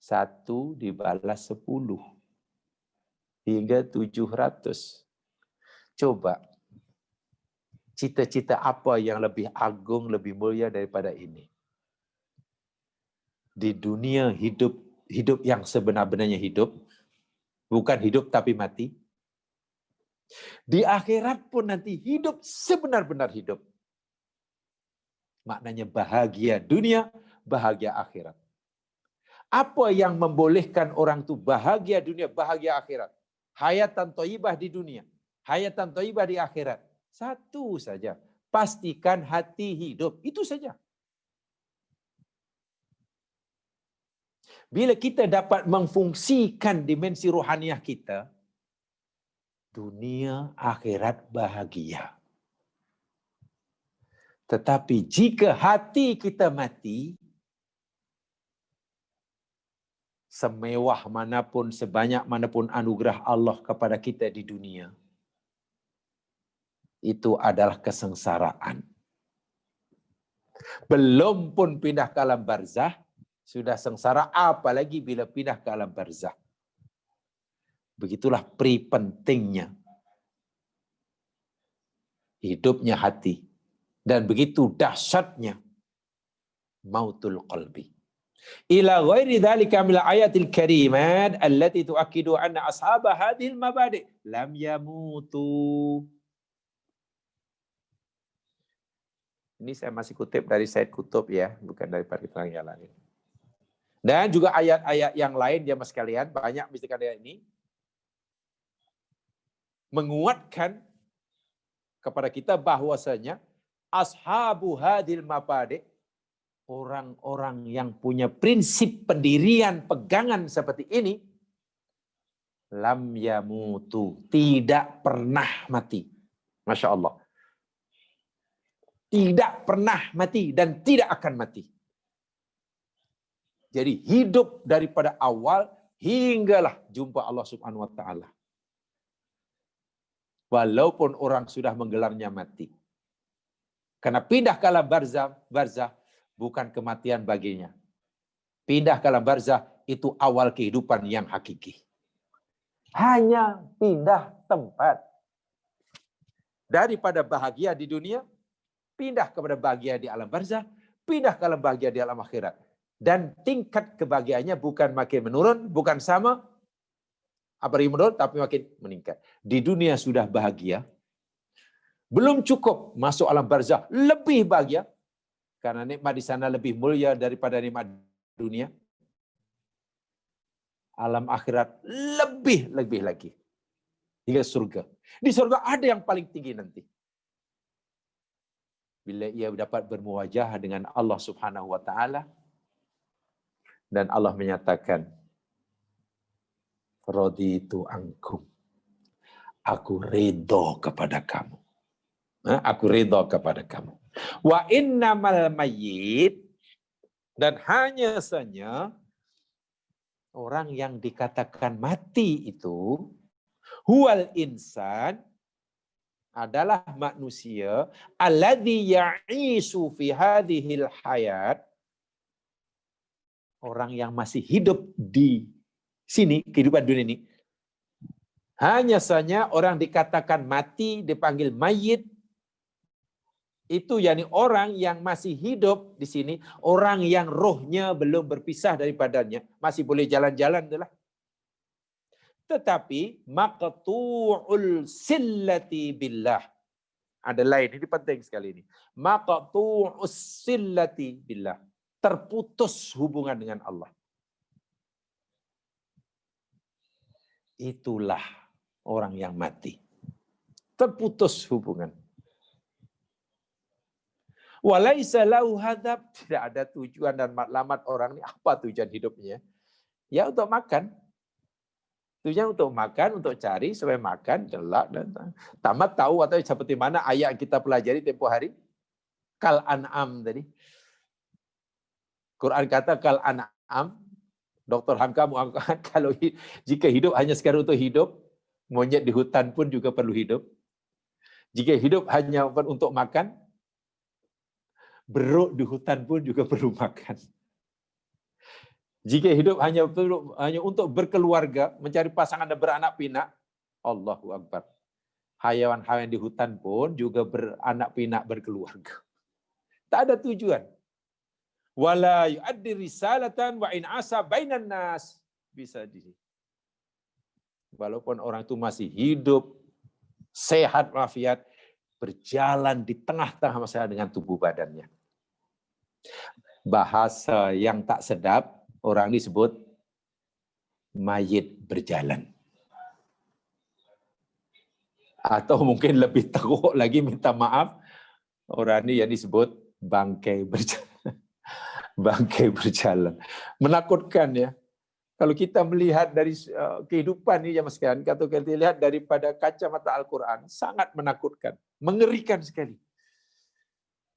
1 dibalas 10 hingga 700. Coba, cita-cita apa yang lebih agung, lebih mulia daripada ini? Di dunia hidup yang sebenar-benarnya hidup, bukan hidup tapi mati. Di akhirat pun nanti hidup sebenar-benar hidup. Maknanya bahagia dunia, bahagia akhirat. Apa yang membolehkan orang itu bahagia dunia, bahagia akhirat? Hayatan thayyibah di dunia, hayatan thayyibah di akhirat. Satu saja, pastikan hati hidup. Itu saja. Bila kita dapat memfungsikan dimensi rohaniah kita, dunia akhirat bahagia. Tetapi jika hati kita mati, semewah manapun, sebanyak manapun anugerah Allah kepada kita di dunia, itu adalah kesengsaraan. Belum pun pindah ke alam barzah, sudah sengsara, apalagi bila pindah ke alam barzah. Begitulah pri pentingnya hidupnya hati. Dan begitu dahsyatnya mautul qalbi. Ila ghairi dzalika min ayatil karimat allati tuakkidu anna ashab hadhil mabadi lam yamutu. Ini saya masih kutip dari Said Kutub ya, bukan dari keterangan yang lain. Dan juga ayat-ayat yang lain jemaah sekalian, banyak misalkan ayat ini menguatkan kepada kita bahwasanya ashabu hadil mabadi, orang-orang yang punya prinsip pendirian pegangan seperti ini, lam yamutu, tidak pernah mati. Masya Allah. Tidak pernah mati dan tidak akan mati. Jadi hidup daripada awal hinggalah jumpa Allah Subhanahu wa taala. Walaupun orang sudah menggelarnya mati. Karena pindah ke alam barzah bukan kematian baginya. Pindah ke alam barzah itu awal kehidupan yang hakiki. Hanya pindah tempat. Daripada bahagia di dunia, pindah kepada bahagia di alam barzah, pindah ke alam bahagia di alam akhirat. Dan tingkat kebahagiaannya bukan makin menurun, bukan sama, apalagi menurun, tapi makin meningkat. Di dunia sudah bahagia, belum cukup masuk alam barzah, lebih bahagia, karena nikmat di sana lebih mulia daripada nikmat dunia. Alam akhirat lebih lagi. Hingga surga. Di surga ada yang paling tinggi nanti. Bila ia dapat bermuwajah dengan Allah Subhanahu wa taala, dan Allah menyatakan, raditu ankum. Aku ridho kepada kamu. Aku ridho kepada kamu. Wa innamal mayyit, dan hanya saja orang yang dikatakan mati itu, huwal insan, adalah manusia, alladzi ya'isu fi hadhil hayat, orang yang masih hidup di sini, kehidupan dunia ini. Hanya saja orang dikatakan mati, dipanggil mayit, itu yakni orang yang masih hidup di sini, orang yang rohnya belum berpisah daripadanya, masih boleh jalan-jalan itulah. Tetapi maqtu'ul sillati billah. Ada lain, ini penting sekali ini. Maqtu'us sillati billah. Terputus hubungan dengan Allah. Itulah orang yang mati. Terputus hubungan. Walaisa lahu hadab, tidak ada tujuan dan matlamat orang ini. Apa tujuan hidupnya? Ya untuk makan. Tujuan untuk makan, untuk cari supaya makan, jelak dan tamat tahu atau seperti mana ayat kita pelajari tempoh hari. Kal an'am tadi. Quran kata kal an'am, Dr. Hamka mengatakan kalau jika hidup hanya sekadar untuk hidup, monyet di hutan pun juga perlu hidup. Jika hidup hanya untuk makan, beruk di hutan pun juga perlu makan. Jika hidup hanya untuk berkeluarga, mencari pasangan dan beranak pinak, Allahu Akbar. Hayawan-hayawan di hutan pun juga beranak pinak berkeluarga. Tak ada tujuan. Wala yu'addi risalatan wa in asa bainan nas. Bisa di. Walaupun orang itu masih hidup, sehat walafiat, berjalan di tengah-tengah masyarakat dengan tubuh badannya. Bahasa yang tak sedap, orang disebut mayit berjalan. Atau mungkin lebih teruk lagi, minta maaf, orang ini yang disebut bangkai berjalan. Bangkai berjalan. Menakutkan ya. Kalau kita melihat dari kehidupan ini, jamaah sekalian, kalau kita lihat daripada kacamata Al-Quran, sangat menakutkan, mengerikan sekali.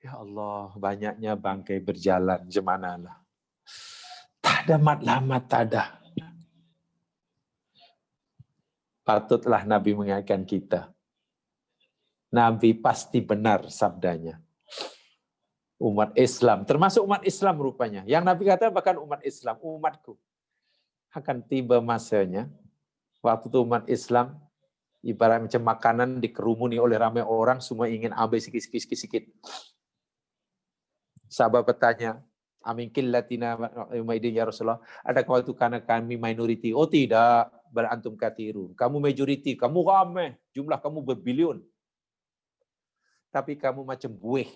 Ya Allah, banyaknya bangkai berjalan, semanalah. Tak ada matlamat, tak ada. Patutlah Nabi mengingatkan kita. Nabi pasti benar sabdanya. Umat Islam, termasuk umat Islam rupanya. Yang Nabi kata bahkan umat Islam, umatku. Akan tiba masanya, waktu itu umat Islam, ibarat macam makanan dikerumuni oleh ramai orang, semua ingin ambil sikit-sikit. Sahabat bertanya, amin killatina umaidin ya Rasulullah, adakah itu karena kami minoriti? Oh tidak, berantum kathirun. Kamu majoriti, kamu ramai, jumlah kamu berbilion. Tapi kamu macam buih,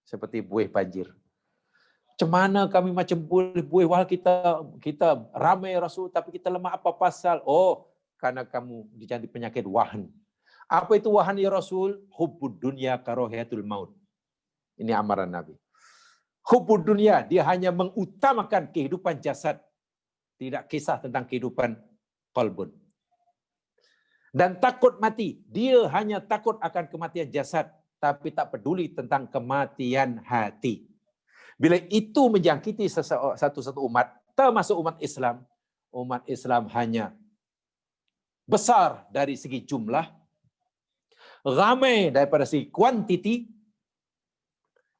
seperti buih banjir. Macam mana kami macam buih, wah kita ramai Rasul, tapi kita lemah apa pasal? Oh, karena kamu dijangkit penyakit wahan. Apa itu wahan ya Rasul? Hubbud dunya karahiyatul maut. Ini amaran Nabi. Hubbud dunya, dia hanya mengutamakan kehidupan jasad, tidak kisah tentang kehidupan qalbun. Dan takut mati, dia hanya takut akan kematian jasad, tapi tak peduli tentang kematian hati. Bila itu menjangkiti satu umat, termasuk umat Islam hanya besar dari segi jumlah, ramai daripada segi kuantiti,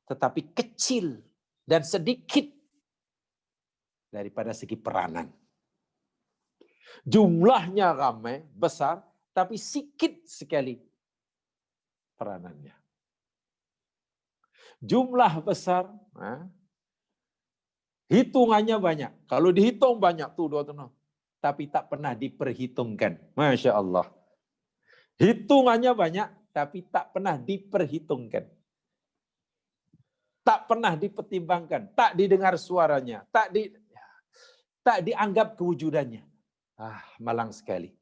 tetapi kecil dan sedikit daripada segi peranan. Jumlahnya ramai, besar, tapi sikit sekali peranannya. Jumlah besar, hitungannya banyak. Kalau dihitung banyak tuh, tapi tak pernah diperhitungkan. Masya Allah. Hitungannya banyak, tapi tak pernah diperhitungkan. Tak pernah dipertimbangkan, tak didengar suaranya, tak dianggap kewujudannya. Malang sekali.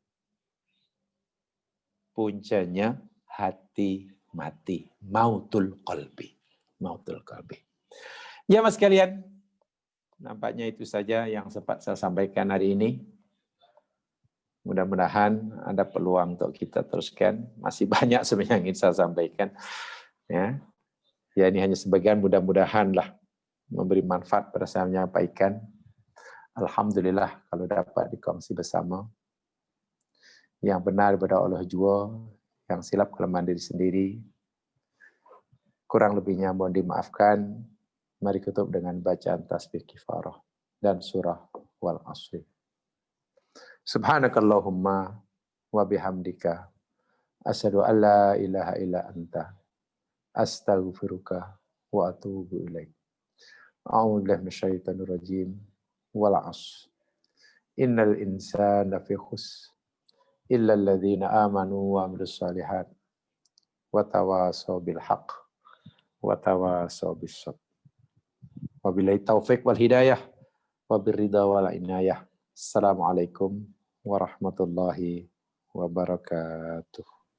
Puncanya hati mati. Mautul qalbi. Mautul qalbi. Ya mas sekalian, nampaknya itu saja yang sempat saya sampaikan hari ini. Mudah-mudahan ada peluang untuk kita teruskan. Masih banyak sebenarnya yang ingin saya sampaikan. Ya ini hanya sebagian, mudah-mudahan lah memberi manfaat pada saya menyampaikan. Alhamdulillah kalau dapat dikongsi bersama. Yang benar daripada Allah jua, yang silap kelemahan diri sendiri. Kurang lebihnya mohon dimaafkan. Mari tutup dengan bacaan tasbih kifarah dan surah wal asri. Subhanakallahumma wa bihamdika asyhadu an la ilaha illa anta astaghfiruka wa atubu ilaik. A'udzu billahi minasyaitonir rajim. Wal 'ashr. Innal insana fi khusr illa alladzina amanu wa 'amilus shalihat wa tawasaw bil haqq wa tawasaw bis sabr. Wabillahi taufiq wal hidayah wa birridha wal inayah. Assalamualaikum warahmatullahi wabarakatuh.